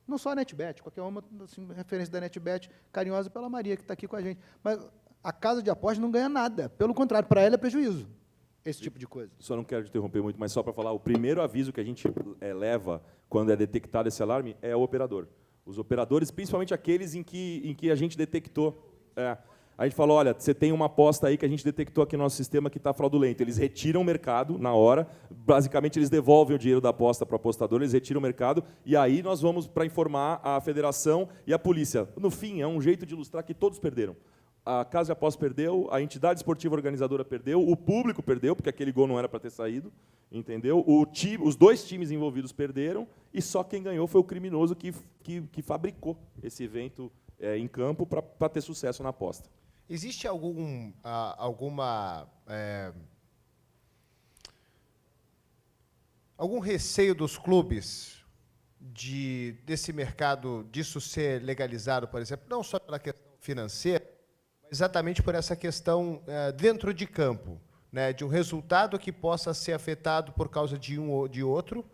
Não só a NetBet, qualquer uma assim, referência da NetBet, carinhosa pela Maria, que está aqui com a gente. Mas a casa de apostas não ganha nada. Pelo contrário, para ela é prejuízo, esse tipo de coisa. Só não quero te interromper muito, mas só para falar, o primeiro aviso que a gente leva quando é detectado esse alarme é o operador. Os operadores, principalmente aqueles em que a gente detectou. A gente falou, olha, você tem uma aposta aí que a gente detectou aqui no nosso sistema que está fraudulento. Eles retiram o mercado na hora, basicamente eles devolvem o dinheiro da aposta para o apostador, eles retiram o mercado, e aí nós vamos para informar a federação e a polícia. No fim, é um jeito de ilustrar que todos perderam. A casa de aposta perdeu, a entidade esportiva organizadora perdeu, o público perdeu, porque aquele gol não era para ter saído, entendeu? Os 2 times envolvidos perderam, e só quem ganhou foi o criminoso que fabricou esse evento em campo para ter sucesso na aposta. Existe algum receio dos clubes desse mercado, disso ser legalizado, por exemplo, não só pela questão financeira, mas exatamente por essa questão dentro de campo, né, de um resultado que possa ser afetado por causa de um ou de outro,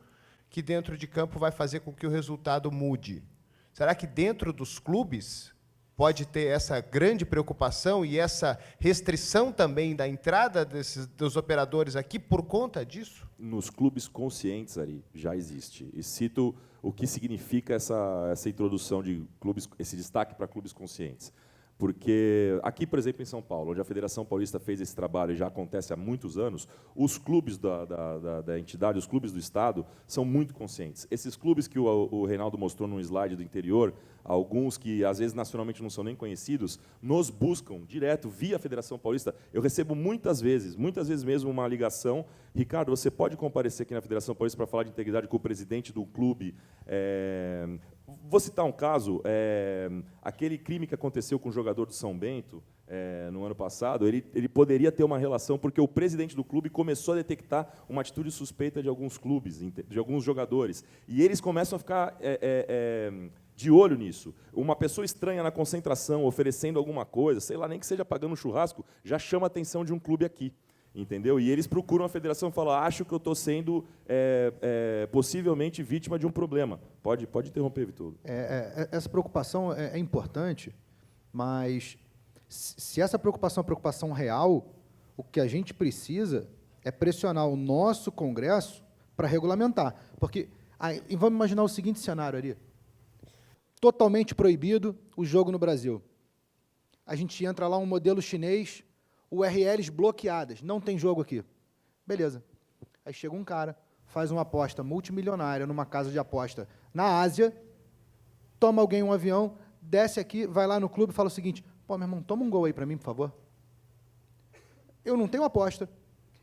que dentro de campo vai fazer com que o resultado mude? Será que dentro dos clubes pode ter essa grande preocupação e essa restrição também da entrada dos operadores aqui por conta disso? Nos clubes conscientes, Ari, já existe. E cito o que significa essa introdução de clubes, esse destaque para clubes conscientes. Porque aqui, por exemplo, em São Paulo, onde a Federação Paulista fez esse trabalho e já acontece há muitos anos, os clubes da entidade, os clubes do Estado, são muito conscientes. Esses clubes que o Reinaldo mostrou num slide do interior, alguns que, às vezes, nacionalmente não são nem conhecidos, nos buscam direto, via Federação Paulista. Eu recebo muitas vezes mesmo, uma ligação. Ricardo, você pode comparecer aqui na Federação Paulista para falar de integridade com o presidente do clube? Vou citar um caso, aquele crime que aconteceu com o jogador do São Bento, no ano passado, ele poderia ter uma relação, porque o presidente do clube começou a detectar uma atitude suspeita de alguns clubes, de alguns jogadores, e eles começam a ficar de olho nisso. Uma pessoa estranha na concentração, oferecendo alguma coisa, sei lá, nem que seja pagando um churrasco, já chama a atenção de um clube aqui. Entendeu? E eles procuram a federação e falam, acho que eu estou sendo possivelmente vítima de um problema. Pode interromper, Vitor. Essa preocupação é importante, mas se essa preocupação é uma preocupação real, o que a gente precisa é pressionar o nosso Congresso para regulamentar. Porque, e vamos imaginar o seguinte cenário ali, totalmente proibido o jogo no Brasil. A gente entra lá um modelo chinês, URLs bloqueadas, não tem jogo aqui. Beleza. Aí chega um cara, faz uma aposta multimilionária numa casa de aposta na Ásia, toma alguém um avião, desce aqui, vai lá no clube e fala o seguinte: pô, meu irmão, toma um gol aí para mim, por favor. Eu não tenho aposta,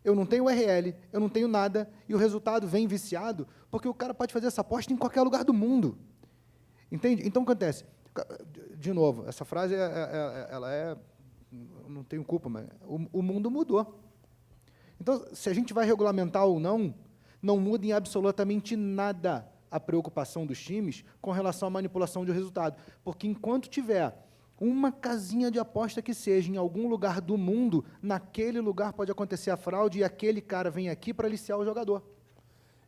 eu não tenho URL, eu não tenho nada, e o resultado vem viciado, porque o cara pode fazer essa aposta em qualquer lugar do mundo. Entende? Então, o que acontece? De novo, essa frase, não tenho culpa, mas o mundo mudou. Então, se a gente vai regulamentar ou não, não muda em absolutamente nada a preocupação dos times com relação à manipulação de resultado. Porque enquanto tiver uma casinha de aposta que seja em algum lugar do mundo, naquele lugar pode acontecer a fraude e aquele cara vem aqui para aliciar o jogador.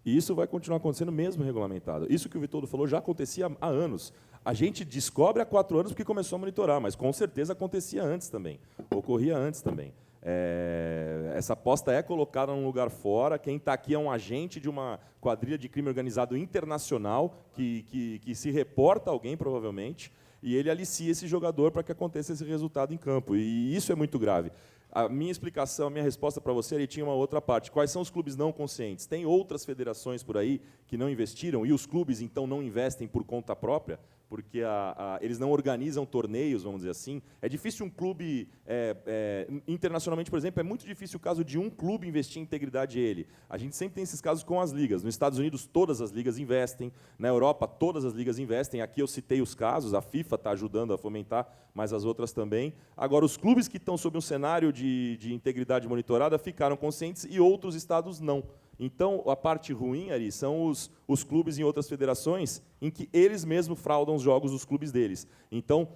E isso vai continuar acontecendo mesmo regulamentado. Isso que o Vitoldo falou já acontecia há anos. A gente descobre há 4 anos porque começou a monitorar, mas com certeza acontecia antes também, ocorria antes também. Essa aposta é colocada num lugar fora, quem está aqui é um agente de uma quadrilha de crime organizado internacional que se reporta a alguém, provavelmente, e ele alicia esse jogador para que aconteça esse resultado em campo. E isso é muito grave. A minha explicação, a minha resposta para você, ele tinha uma outra parte. Quais são os clubes não conscientes? Tem outras federações por aí que não investiram e os clubes, então, não investem por conta própria, porque eles não organizam torneios, vamos dizer assim. É difícil um clube, internacionalmente, por exemplo, é muito difícil o caso de um clube investir em integridade ele. A gente sempre tem esses casos com as ligas. Nos Estados Unidos, todas as ligas investem. Na Europa, todas as ligas investem. Aqui eu citei os casos, a FIFA está ajudando a fomentar, mas as outras também. Agora, os clubes que estão sob um cenário de integridade monitorada ficaram conscientes e outros estados não. Então, a parte ruim, Ari, são os clubes em outras federações em que eles mesmos fraudam os jogos dos clubes deles. Então,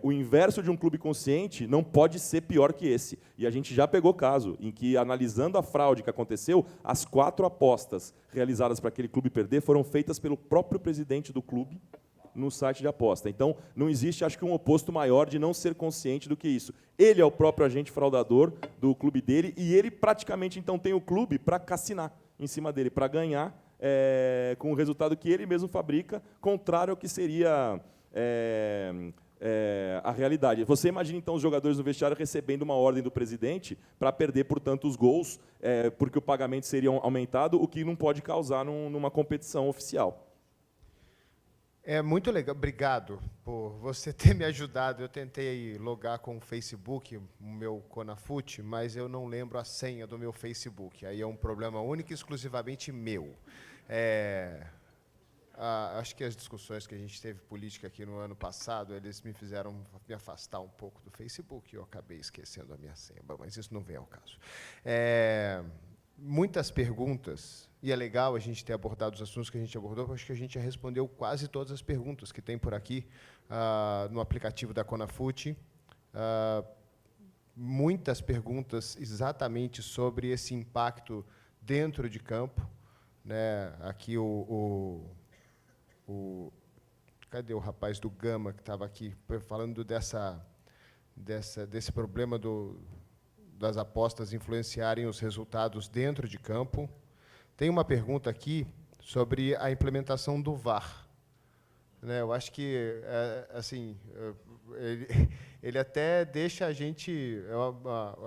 o inverso de um clube consciente não pode ser pior que esse. E a gente já pegou caso em que, analisando a fraude que aconteceu, as 4 apostas realizadas para aquele clube perder foram feitas pelo próprio presidente do clube no site de aposta. Então, não existe, acho que, um oposto maior de não ser consciente do que isso. Ele é o próprio agente fraudador do clube dele e ele praticamente, então, tem o clube para cassinar em cima dele, para ganhar com o resultado que ele mesmo fabrica, contrário ao que seria a realidade. Você imagina, então, os jogadores no vestiário recebendo uma ordem do presidente para perder, portanto, os gols, porque o pagamento seria aumentado, o que não pode causar numa competição oficial. É muito legal. Obrigado por você ter me ajudado. Eu tentei logar com o Facebook, o meu Conafute, mas eu não lembro a senha do meu Facebook. Aí é um problema único e exclusivamente meu. Acho que as discussões que a gente teve política aqui no ano passado, eles me fizeram me afastar um pouco do Facebook e eu acabei esquecendo a minha senha. Bom, mas isso não vem ao caso. Muitas perguntas, e é legal a gente ter abordado os assuntos que a gente abordou, porque acho que a gente já respondeu quase todas as perguntas que tem por aqui no aplicativo da Conafute. Muitas perguntas exatamente sobre esse impacto dentro de campo. Né? Aqui cadê o rapaz do Gama que estava aqui falando desse problema das apostas influenciarem os resultados dentro de campo. Tem uma pergunta aqui sobre a implementação do VAR. Né, eu acho que, assim, ele até deixa a gente...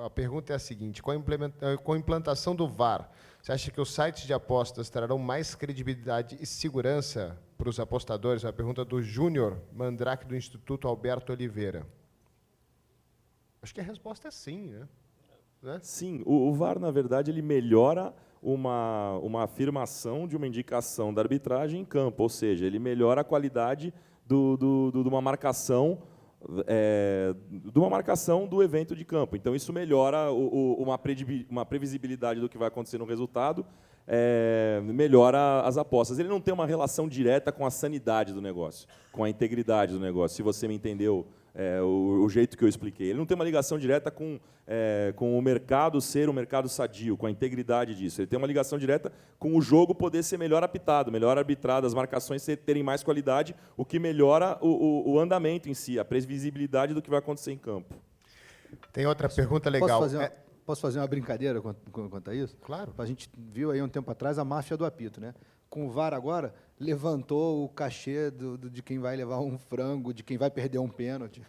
A pergunta é a seguinte: com a implantação do VAR, você acha que os sites de apostas trarão mais credibilidade e segurança para os apostadores? É a pergunta do Júnior Mandrake, do Instituto Alberto Oliveira. Acho que a resposta é sim, né? Sim, o VAR, na verdade, ele melhora uma afirmação de uma indicação da arbitragem em campo, ou seja, ele melhora a qualidade de uma marcação do evento de campo. Então, isso melhora uma previsibilidade do que vai acontecer no resultado, melhora as apostas. Ele não tem uma relação direta com a sanidade do negócio, com a integridade do negócio, se você me entendeu o jeito que eu expliquei. Ele não tem uma ligação direta com o mercado ser um mercado sadio, com a integridade disso. Ele tem uma ligação direta com o jogo poder ser melhor apitado, melhor arbitrado, as marcações terem mais qualidade, o que melhora o andamento em si, a previsibilidade do que vai acontecer em campo. Tem outra pergunta legal. Posso fazer uma brincadeira quanto a isso? Claro. A gente viu aí um tempo atrás a máfia do apito, né? Com o VAR agora, levantou o cachê de quem vai levar um frango, de quem vai perder um pênalti.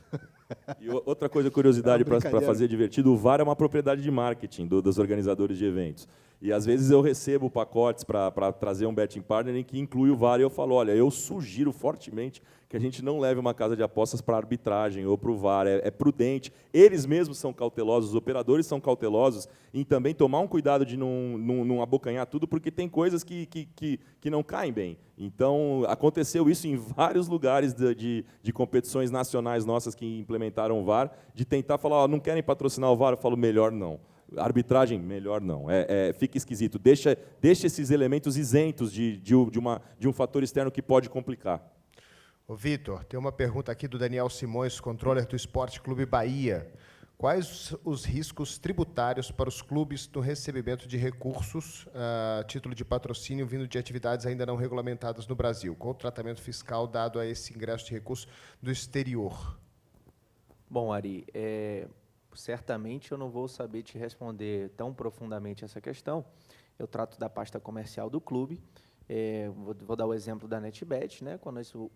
E outra coisa, curiosidade para brincadeira. fazer divertido, o VAR é uma propriedade de marketing dos organizadores de eventos. E às vezes eu recebo pacotes para trazer um betting partner em que inclui o VAR e eu falo, olha, eu sugiro fortemente que a gente não leve uma casa de apostas para arbitragem ou para o VAR, é prudente. Eles mesmos são cautelosos, os operadores são cautelosos em também tomar um cuidado de não abocanhar tudo, porque tem coisas que não caem bem. Então, aconteceu isso em vários lugares de competições nacionais nossas que implementaram o VAR, de tentar falar, ó, não querem patrocinar o VAR, eu falo, melhor não. Arbitragem, melhor não. Fica esquisito. Deixa esses elementos isentos de um fator externo que pode complicar. Ô, Vitor, tem uma pergunta aqui do Daniel Simões, controller do Esporte Clube Bahia. Quais os riscos tributários para os clubes no recebimento de recursos a título de patrocínio vindo de atividades ainda não regulamentadas no Brasil? Qual o tratamento fiscal dado a esse ingresso de recursos do exterior? Bom, Ari, certamente eu não vou saber te responder tão profundamente essa questão. Eu trato da pasta comercial do clube. Vou dar o exemplo da NetBet, né?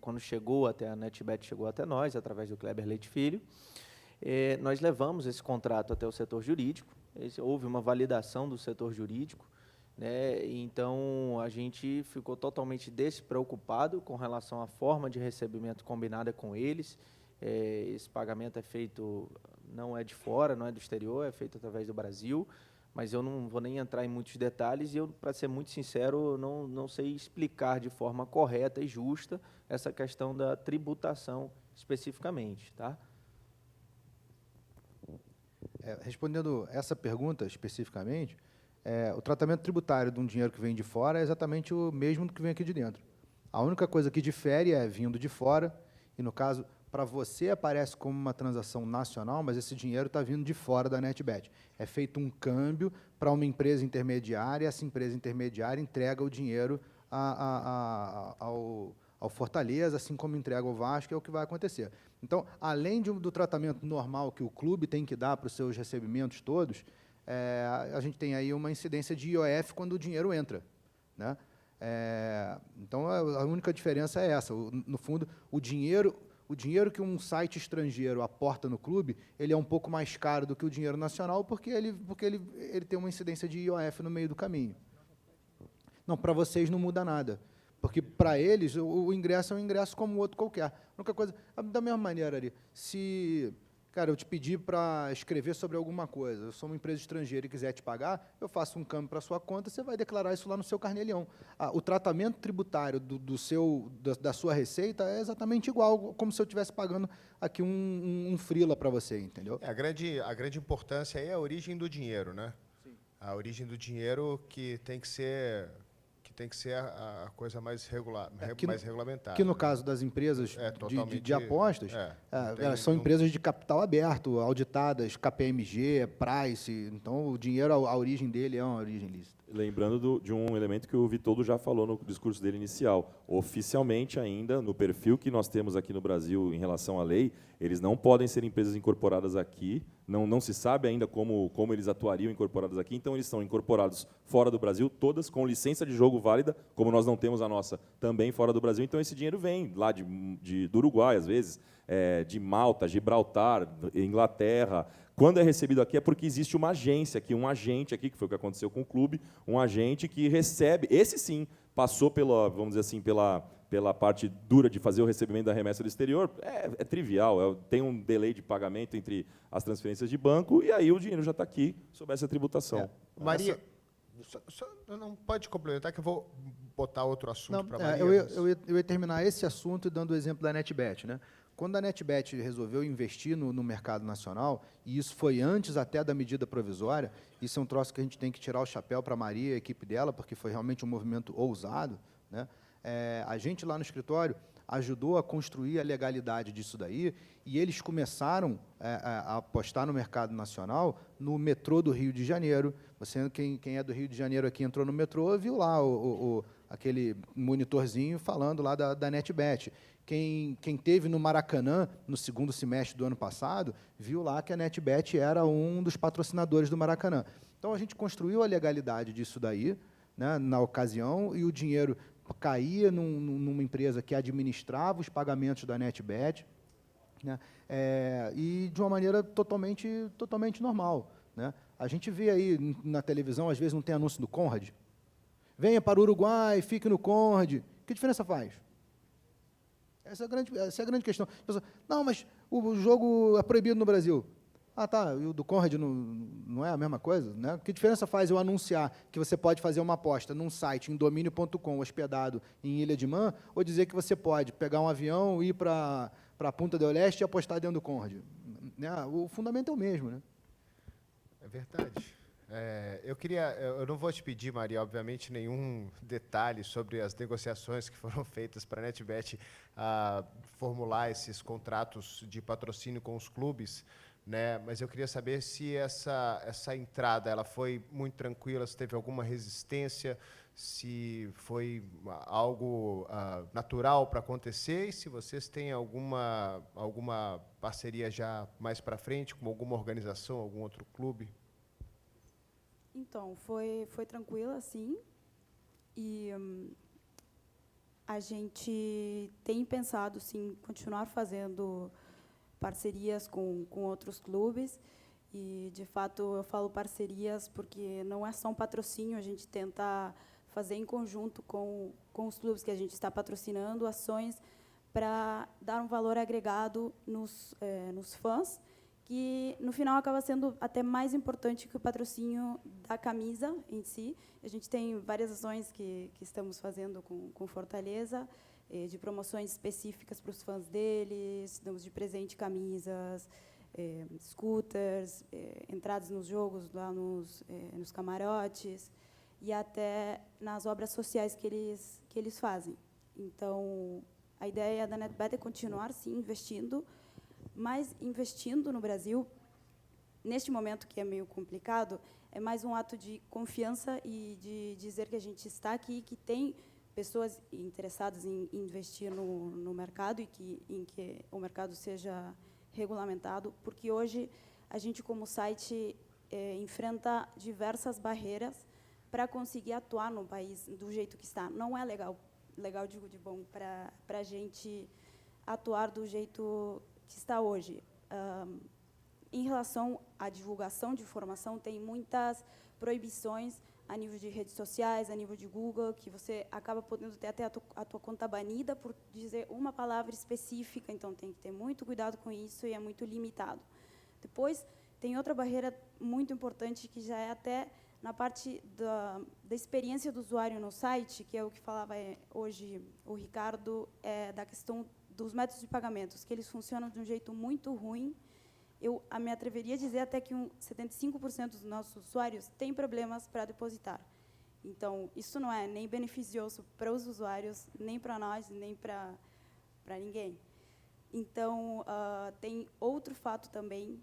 Quando chegou até a NetBet, chegou até nós, através do Kleber Leite Filho. Nós levamos esse contrato até o setor jurídico. Houve uma validação do setor jurídico, né? Então, a gente ficou totalmente despreocupado com relação à forma de recebimento combinada com eles. Esse pagamento é feito, não é de fora, não é do exterior, é feito através do Brasil. Mas eu não vou nem entrar em muitos detalhes e eu, para ser muito sincero, não sei explicar de forma correta e justa essa questão da tributação especificamente, tá? Respondendo essa pergunta especificamente, o tratamento tributário de um dinheiro que vem de fora é exatamente o mesmo do que vem aqui de dentro. A única coisa que difere é vindo de fora, e no caso, para você aparece como uma transação nacional, mas esse dinheiro está vindo de fora da NetBet. É feito um câmbio para uma empresa intermediária, e essa empresa intermediária entrega o dinheiro ao Fortaleza, assim como entrega ao Vasco, é o que vai acontecer. Então, além do tratamento normal que o clube tem que dar para os seus recebimentos todos, a gente tem aí uma incidência de IOF quando o dinheiro entra, né? Então, a única diferença é essa. No fundo, o dinheiro que um site estrangeiro aporta no clube, ele é um pouco mais caro do que o dinheiro nacional, porque ele tem uma incidência de IOF no meio do caminho. Não, para vocês não muda nada, porque para eles o ingresso é um ingresso como outro qualquer. A única coisa, da mesma maneira, Ari, se, cara, eu te pedir para escrever sobre alguma coisa, eu sou uma empresa estrangeira e quiser te pagar, eu faço um câmbio para a sua conta, você vai declarar isso lá no seu carnê-leão. O tratamento tributário da sua receita é exatamente igual, como se eu estivesse pagando aqui um freela para você, entendeu? A grande importância aí é a origem do dinheiro, né? Sim. A origem do dinheiro que tem que ser a coisa mais regulamentada. Que no caso das empresas de apostas, elas são empresas de capital aberto, auditadas, KPMG, Price, então o dinheiro, a origem dele é uma origem lícita. Lembrando de um elemento que o Vitoldo já falou no discurso dele inicial. Oficialmente ainda, no perfil que nós temos aqui no Brasil em relação à lei, eles não podem ser empresas incorporadas aqui, não se sabe ainda como eles atuariam incorporados aqui, então eles são incorporados fora do Brasil, todas com licença de jogo válida, como nós não temos a nossa, também fora do Brasil, então esse dinheiro vem lá do Uruguai, às vezes, de Malta, Gibraltar, Inglaterra. Quando é recebido aqui é porque existe uma agência aqui, um agente aqui, que foi o que aconteceu com o clube, um agente que recebe, esse sim, passou pela, vamos dizer assim, pela parte dura de fazer o recebimento da remessa do exterior, é trivial, tem um delay de pagamento entre as transferências de banco, e aí o dinheiro já está aqui, sob essa tributação. Maria, não pode complementar, que eu vou botar outro assunto para Maria. Eu ia terminar esse assunto dando o exemplo da NetBet, né? Quando a NetBet resolveu investir no mercado nacional, e isso foi antes até da medida provisória, isso é um troço que a gente tem que tirar o chapéu para a Maria e a equipe dela, porque foi realmente um movimento ousado, né? A gente lá no escritório ajudou a construir a legalidade disso daí, e eles começaram a apostar no mercado nacional no metrô do Rio de Janeiro. Quem é do Rio de Janeiro aqui entrou no metrô, viu lá aquele monitorzinho falando lá da NetBet. Quem teve no Maracanã, no segundo semestre do ano passado, viu lá que a NetBet era um dos patrocinadores do Maracanã. Então, a gente construiu a legalidade disso daí, né, na ocasião, e o dinheiro caía numa empresa que administrava os pagamentos da NetBet, né? E de uma maneira totalmente normal, né? A gente vê aí na televisão, às vezes não tem anúncio do Conrad. Venha para o Uruguai, fique no Conrad. Que diferença faz? Essa é a grande questão. A pessoa, não, mas o jogo é proibido no Brasil. Ah, tá, e o do Conrad não é a mesma coisa, né? Que diferença faz eu anunciar que você pode fazer uma aposta num site, em domínio.com, hospedado em Ilha de Man, ou dizer que você pode pegar um avião, ir para a Punta del Este e apostar dentro do Conrad? Né? O fundamento é o mesmo, né? É verdade. Eu não vou te pedir, Maria, obviamente, nenhum detalhe sobre as negociações que foram feitas para a NetBet formular esses contratos de patrocínio com os clubes, né? Mas eu queria saber se essa entrada ela foi muito tranquila, se teve alguma resistência, se foi algo natural para acontecer e se vocês têm alguma parceria já mais para frente com alguma organização, algum outro clube. Então, foi tranquila, sim. E a gente tem pensado, sim, continuar fazendo parcerias com outros clubes. E, de fato, eu falo parcerias porque não é só um patrocínio, a gente tenta fazer em conjunto com os clubes que a gente está patrocinando ações para dar um valor agregado nos fãs, que no final acaba sendo até mais importante que o patrocínio da camisa em si. A gente tem várias ações que estamos fazendo com Fortaleza, de promoções específicas para os fãs deles, damos de presente camisas, scooters, entradas nos jogos, lá nos camarotes, e até nas obras sociais que eles fazem. Então, a ideia da NetBet é continuar, sim, investindo, mas investindo no Brasil, neste momento que é meio complicado, é mais um ato de confiança e de dizer que a gente está aqui, que tem pessoas interessadas em investir no mercado e em que o mercado seja regulamentado, porque hoje a gente, como site, enfrenta diversas barreiras para conseguir atuar no país do jeito que está. Não é legal, digo de bom, para a gente atuar do jeito que está hoje. Em relação à divulgação de informação, tem muitas proibições a nível de redes sociais, a nível de Google, que você acaba podendo ter até a tua conta banida por dizer uma palavra específica, então tem que ter muito cuidado com isso e é muito limitado. Depois, tem outra barreira muito importante que já é até na parte da experiência do usuário no site, que é o que falava hoje o Ricardo, da questão dos métodos de pagamentos, que eles funcionam de um jeito muito ruim. Eu me atreveria a dizer até que 75% dos nossos usuários têm problemas para depositar. Então, isso não é nem beneficioso para os usuários, nem para nós, nem para ninguém. Então, tem outro fato também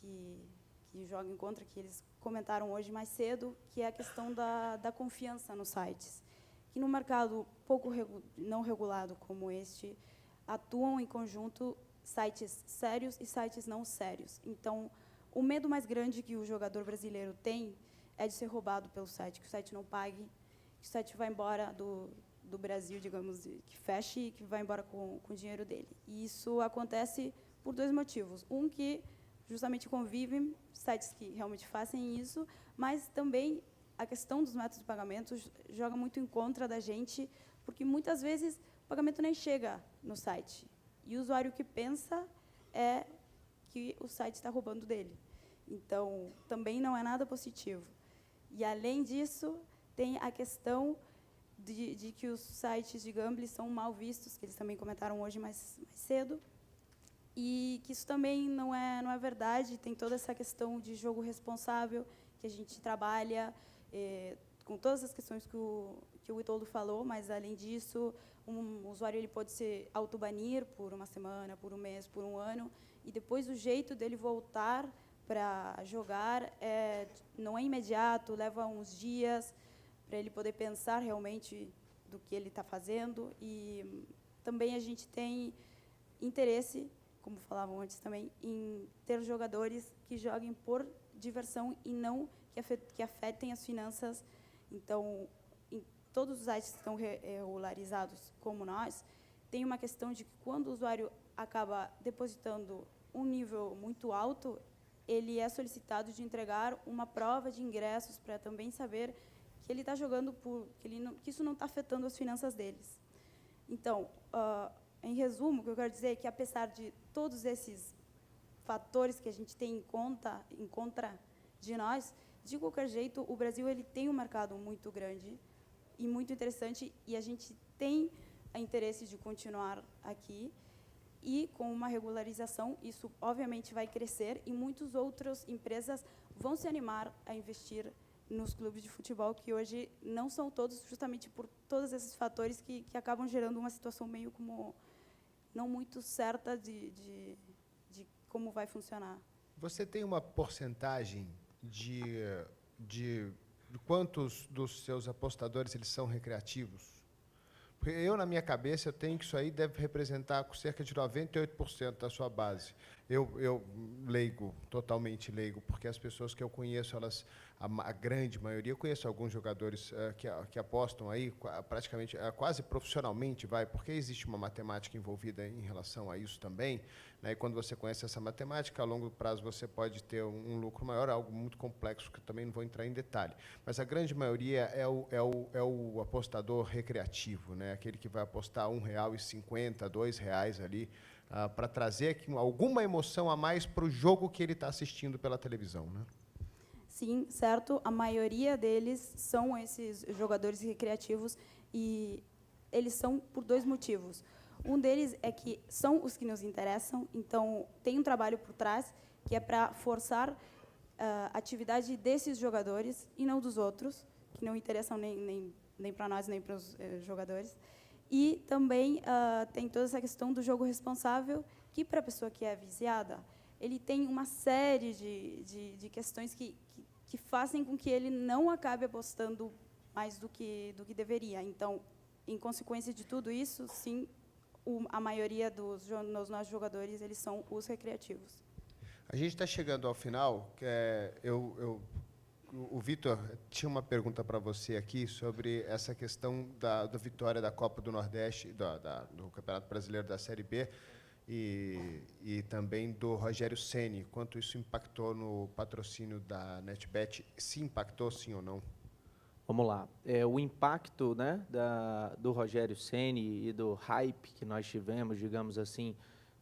que joga em contra, que eles comentaram hoje mais cedo, que é a questão da confiança nos sites. Que no mercado pouco não regulado como este, atuam em conjunto sites sérios e sites não sérios. Então, o medo mais grande que o jogador brasileiro tem é de ser roubado pelo site, que o site não pague, que o site vá embora do Brasil, digamos, que feche e que vá embora com o dinheiro dele. E isso acontece por dois motivos. Um, que justamente convivem sites que realmente fazem isso, mas também a questão dos métodos de pagamento joga muito em contra da gente, porque muitas vezes o pagamento nem chega no site. E o usuário que pensa é que o site está roubando dele. Então, também não é nada positivo. E, além disso, tem a questão de que os sites de gambling são mal vistos, que eles também comentaram hoje mais cedo, e que isso também não é verdade. Tem toda essa questão de jogo responsável, que a gente trabalha com todas as questões que o Witoldo falou, mas, além disso, um usuário ele pode se autobanir por uma semana, por um mês, por um ano, e depois o jeito dele voltar para jogar não é imediato, leva uns dias para ele poder pensar realmente do que ele está fazendo. E também a gente tem interesse, como falavam antes também, em ter jogadores que joguem por diversão e não que afetem as finanças. Então, todos os sites que estão regularizados como nós, tem uma questão de que quando o usuário acaba depositando um nível muito alto, ele é solicitado de entregar uma prova de ingressos para também saber que ele está jogando que isso não está afetando as finanças deles. Então, em resumo, o que eu quero dizer é que, apesar de todos esses fatores que a gente tem em contra de nós, de qualquer jeito, o Brasil ele tem um mercado muito grande e muito interessante, e a gente tem interesse de continuar aqui, e com uma regularização, isso obviamente vai crescer, e muitas outras empresas vão se animar a investir nos clubes de futebol, que hoje não são todos, justamente por todos esses fatores que acabam gerando uma situação meio como não muito certa de como vai funcionar. Você tem uma porcentagem de quantos dos seus apostadores eles são recreativos? Porque eu, na minha cabeça, eu tenho que isso aí deve representar cerca de 98% da sua base. Eu leigo, totalmente leigo, porque as pessoas que eu conheço, a grande maioria, eu conheço alguns jogadores que apostam aí, praticamente, quase profissionalmente, porque existe uma matemática envolvida em relação a isso também, né? E quando você conhece essa matemática, a longo prazo você pode ter um lucro maior, algo muito complexo, que eu também não vou entrar em detalhe. Mas a grande maioria é o apostador recreativo, né? Aquele que vai apostar R$1,50, R$2 ali, para trazer alguma emoção a mais para o jogo que ele está assistindo pela televisão, né? Sim, certo. A maioria deles são esses jogadores recreativos, e eles são por dois motivos. Um deles é que são os que nos interessam, então tem um trabalho por trás que é para forçar a atividade desses jogadores e não dos outros, que não interessam nem para nós, nem para os jogadores. E também tem toda essa questão do jogo responsável, que, para a pessoa que é viciada, ele tem uma série de questões que fazem com que ele não acabe apostando mais do que deveria. Então, em consequência de tudo isso, sim, a maioria dos nossos jogadores eles são os recreativos. A gente está chegando ao final. O Vitor tinha uma pergunta para você aqui sobre essa questão da vitória da Copa do Nordeste, do Campeonato Brasileiro da Série B, e também do Rogério Ceni. Quanto isso impactou no patrocínio da NetBet? Se impactou, sim ou não? Vamos lá. O impacto, né, do Rogério Ceni e do hype que nós tivemos, digamos assim,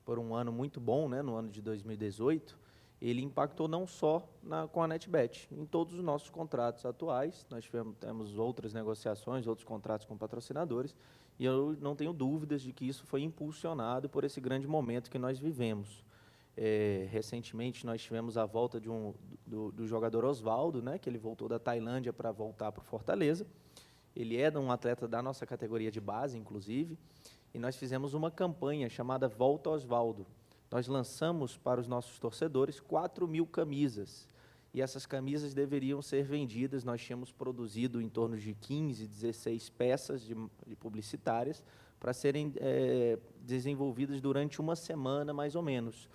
por um ano muito bom, né, no ano de 2018, ele impactou não só com a NetBet, em todos os nossos contratos atuais. Nós temos outras negociações, outros contratos com patrocinadores, e eu não tenho dúvidas de que isso foi impulsionado por esse grande momento que nós vivemos. Recentemente, nós tivemos a volta do jogador Osvaldo, né, que ele voltou da Tailândia para voltar para o Fortaleza. Ele é um atleta da nossa categoria de base, inclusive, e nós fizemos uma campanha chamada Volta Osvaldo. Nós lançamos para os nossos torcedores 4.000 camisas, e essas camisas deveriam ser vendidas. Nós tínhamos produzido em torno de 15, 16 peças de publicitárias para serem desenvolvidas durante uma semana, mais ou menos.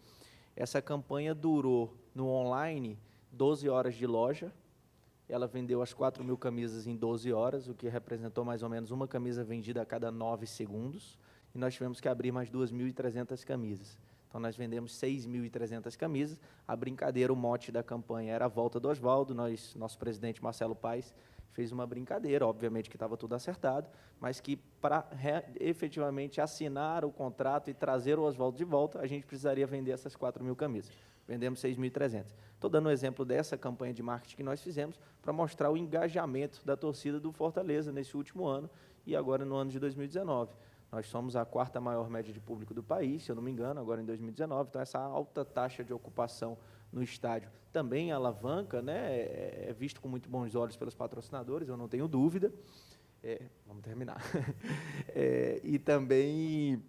Essa campanha durou, no online, 12 horas de loja. Ela vendeu as 4.000 camisas em 12 horas, o que representou mais ou menos uma camisa vendida a cada 9 segundos, e nós tivemos que abrir mais 2.300 camisas. Então, nós vendemos 6.300 camisas. A brincadeira, o mote da campanha era a volta do Osvaldo. Nosso presidente, Marcelo Paes, fez uma brincadeira, obviamente que estava tudo acertado, mas que para efetivamente assinar o contrato e trazer o Osvaldo de volta, a gente precisaria vender essas 4.000 camisas. Vendemos 6.300. Estou dando um exemplo dessa campanha de marketing que nós fizemos para mostrar o engajamento da torcida do Fortaleza nesse último ano e agora no ano de 2019. Nós somos a 4ª maior média de público do país, se eu não me engano, agora em 2019. Então, essa alta taxa de ocupação no estádio também alavanca, né, é visto com muito bons olhos pelos patrocinadores, eu não tenho dúvida. Vamos terminar. E também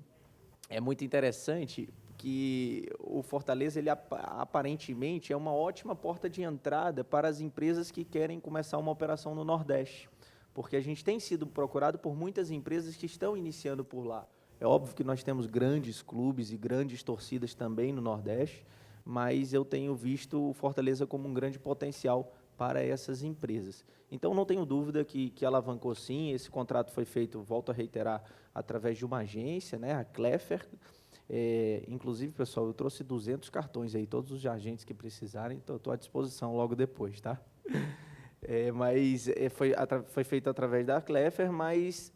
é muito interessante que o Fortaleza, ele aparentemente é uma ótima porta de entrada para as empresas que querem começar uma operação no Nordeste, porque a gente tem sido procurado por muitas empresas que estão iniciando por lá. É óbvio que nós temos grandes clubes e grandes torcidas também no Nordeste, mas eu tenho visto o Fortaleza como um grande potencial para essas empresas. Então, não tenho dúvida que alavancou sim. Esse contrato foi feito, volto a reiterar, através de uma agência, né, a Clefer. Inclusive, pessoal, eu trouxe 200 cartões aí, todos os agentes que precisarem, então eu estou à disposição logo depois, tá? Foi feito através da Clefer, mas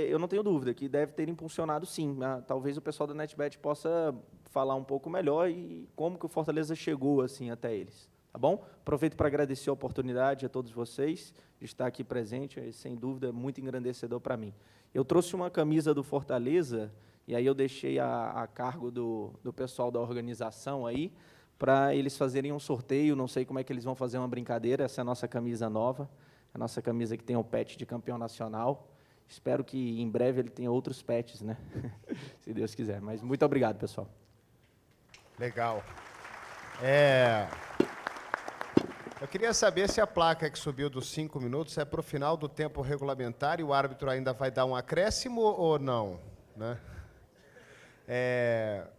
eu não tenho dúvida que deve ter impulsionado, sim. Talvez o pessoal da NetBet possa falar um pouco melhor e como que o Fortaleza chegou assim até eles. Tá bom? Aproveito para agradecer a oportunidade a todos vocês de estar aqui presente, sem dúvida, é muito engrandecedor para mim. Eu trouxe uma camisa do Fortaleza, e aí eu deixei a cargo do pessoal da organização aí, para eles fazerem um sorteio, não sei como é que eles vão fazer uma brincadeira, essa é a nossa camisa nova, a nossa camisa que tem o patch de campeão nacional. Espero que em breve ele tenha outros patches, né? Se Deus quiser. Mas muito obrigado, pessoal. Legal. Eu queria saber se a placa que subiu dos 5 minutos é para o final do tempo regulamentar e o árbitro ainda vai dar um acréscimo ou não, né?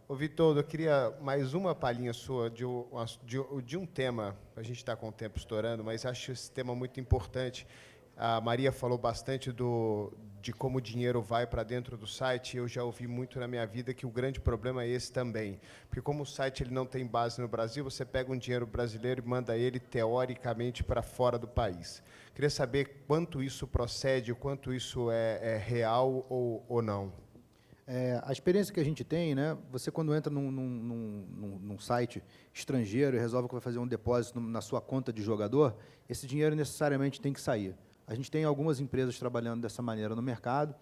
Ô Vitor, eu queria mais uma palhinha sua de um tema, a gente está com o tempo estourando, mas acho esse tema muito importante. A Maria falou bastante de como o dinheiro vai para dentro do site, e eu já ouvi muito na minha vida que o grande problema é esse também. Porque como o site ele não tem base no Brasil, você pega um dinheiro brasileiro e manda ele, teoricamente, para fora do país. Queria saber quanto isso procede, o quanto isso é real ou não. A experiência que a gente tem, né? Você quando entra num site estrangeiro e resolve que vai fazer um depósito na sua conta de jogador, esse dinheiro necessariamente tem que sair. A gente tem algumas empresas trabalhando dessa maneira no mercado.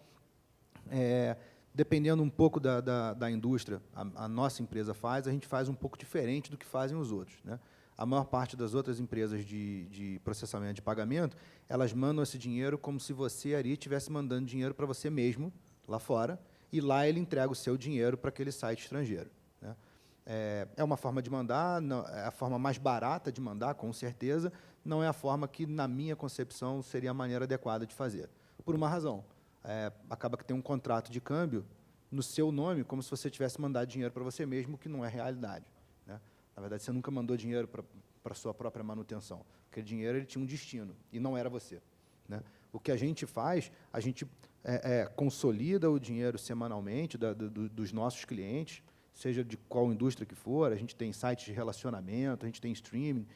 Dependendo um pouco da indústria, a nossa empresa a gente faz um pouco diferente do que fazem os outros, né? A maior parte das outras empresas de processamento de pagamento, elas mandam esse dinheiro como se você ali estivesse mandando dinheiro para você mesmo, lá fora, e lá ele entrega o seu dinheiro para aquele site estrangeiro, né? É uma forma de mandar, é a forma mais barata de mandar, com certeza, não é a forma que, na minha concepção, seria a maneira adequada de fazer. Por uma razão, acaba que tem um contrato de câmbio no seu nome, como se você tivesse mandado dinheiro para você mesmo, que não é realidade, né? Na verdade, você nunca mandou dinheiro para a sua própria manutenção. Aquele dinheiro ele tinha um destino, e não era você, né? O que a gente faz, a gente consolida o dinheiro semanalmente dos nossos clientes, seja de qual indústria que for, a gente tem sites de relacionamento, a gente tem streaming,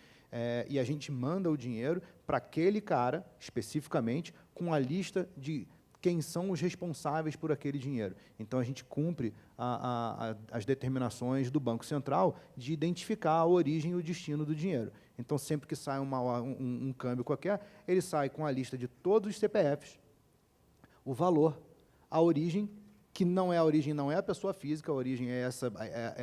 e a gente manda o dinheiro para aquele cara, especificamente, com a lista de quem são os responsáveis por aquele dinheiro. Então, a gente cumpre as determinações do Banco Central de identificar a origem e o destino do dinheiro. Então, sempre que sai um câmbio qualquer, ele sai com a lista de todos os CPFs, o valor, a origem, que não é a origem, não é a pessoa física, a origem é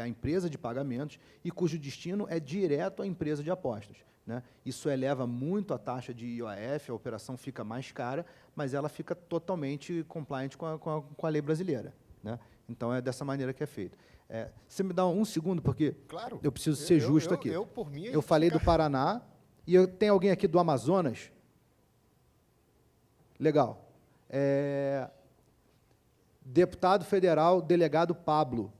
a empresa de pagamentos, e cujo destino é direto à empresa de apostas, né? Isso eleva muito a taxa de IOF, a operação fica mais cara, mas ela fica totalmente compliant com a lei brasileira, né? Então, é dessa maneira que é feito. Você me dá um segundo, porque claro, eu preciso ser justo aqui. Por mim, eu falei do Paraná, e tem alguém aqui do Amazonas? Legal. Deputado federal, delegado Pablo.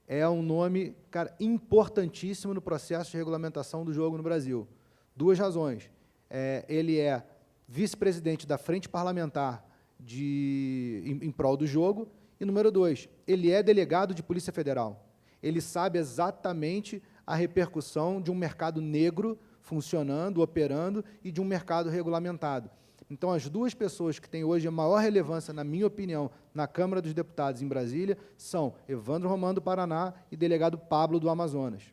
É um nome, cara, importantíssimo no processo de regulamentação do jogo no Brasil. 2 razões. Ele é vice-presidente da Frente Parlamentar em prol do jogo. E, número 2, ele é delegado de Polícia Federal. Ele sabe exatamente a repercussão de um mercado negro funcionando, operando, e de um mercado regulamentado. Então, as 2 pessoas que têm hoje a maior relevância, na minha opinião, na Câmara dos Deputados em Brasília, são Evandro Romano, do Paraná, e delegado Pablo, do Amazonas.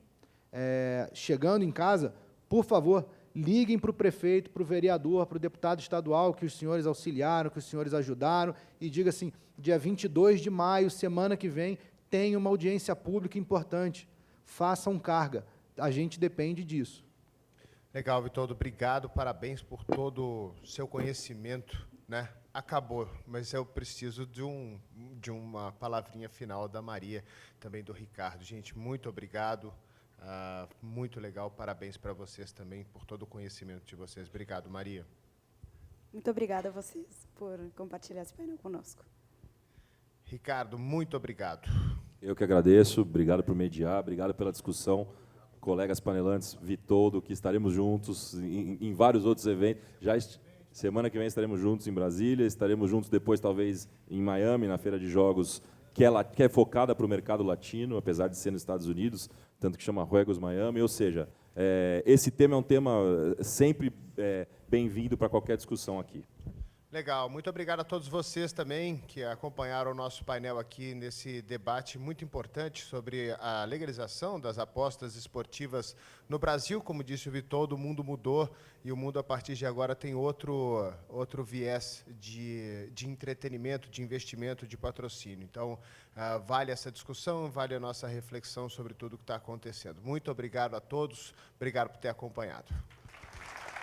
Chegando em casa, por favor, liguem para o prefeito, para o vereador, para o deputado estadual, que os senhores auxiliaram, que os senhores ajudaram, e diga assim, dia 22 de maio, semana que vem, tem uma audiência pública importante. Façam carga. A gente depende disso. Legal, Vitor, obrigado, parabéns por todo o seu conhecimento, né? Acabou, mas eu preciso de uma palavrinha final da Maria, também do Ricardo. Gente, muito obrigado, muito legal, parabéns para vocês também por todo o conhecimento de vocês. Obrigado, Maria. Muito obrigada a vocês por compartilhar esse painel conosco. Ricardo, muito obrigado. Eu que agradeço, obrigado por mediar, obrigado pela discussão. Colegas panelantes, Vitoldo, que estaremos juntos em vários outros eventos. Semana que vem estaremos juntos em Brasília, estaremos juntos depois, talvez, em Miami, na Feira de Jogos, que é focada para o mercado latino, apesar de ser nos Estados Unidos, tanto que chama Juegos Miami, ou seja, esse tema é um tema sempre bem-vindo para qualquer discussão aqui. Legal, muito obrigado a todos vocês também que acompanharam o nosso painel aqui nesse debate muito importante sobre a legalização das apostas esportivas no Brasil. Como disse o Vitoldo, o mundo mudou e o mundo, a partir de agora, tem outro viés de entretenimento, de investimento, de patrocínio. Então, vale essa discussão, vale a nossa reflexão sobre tudo o que está acontecendo. Muito obrigado a todos, obrigado por ter acompanhado.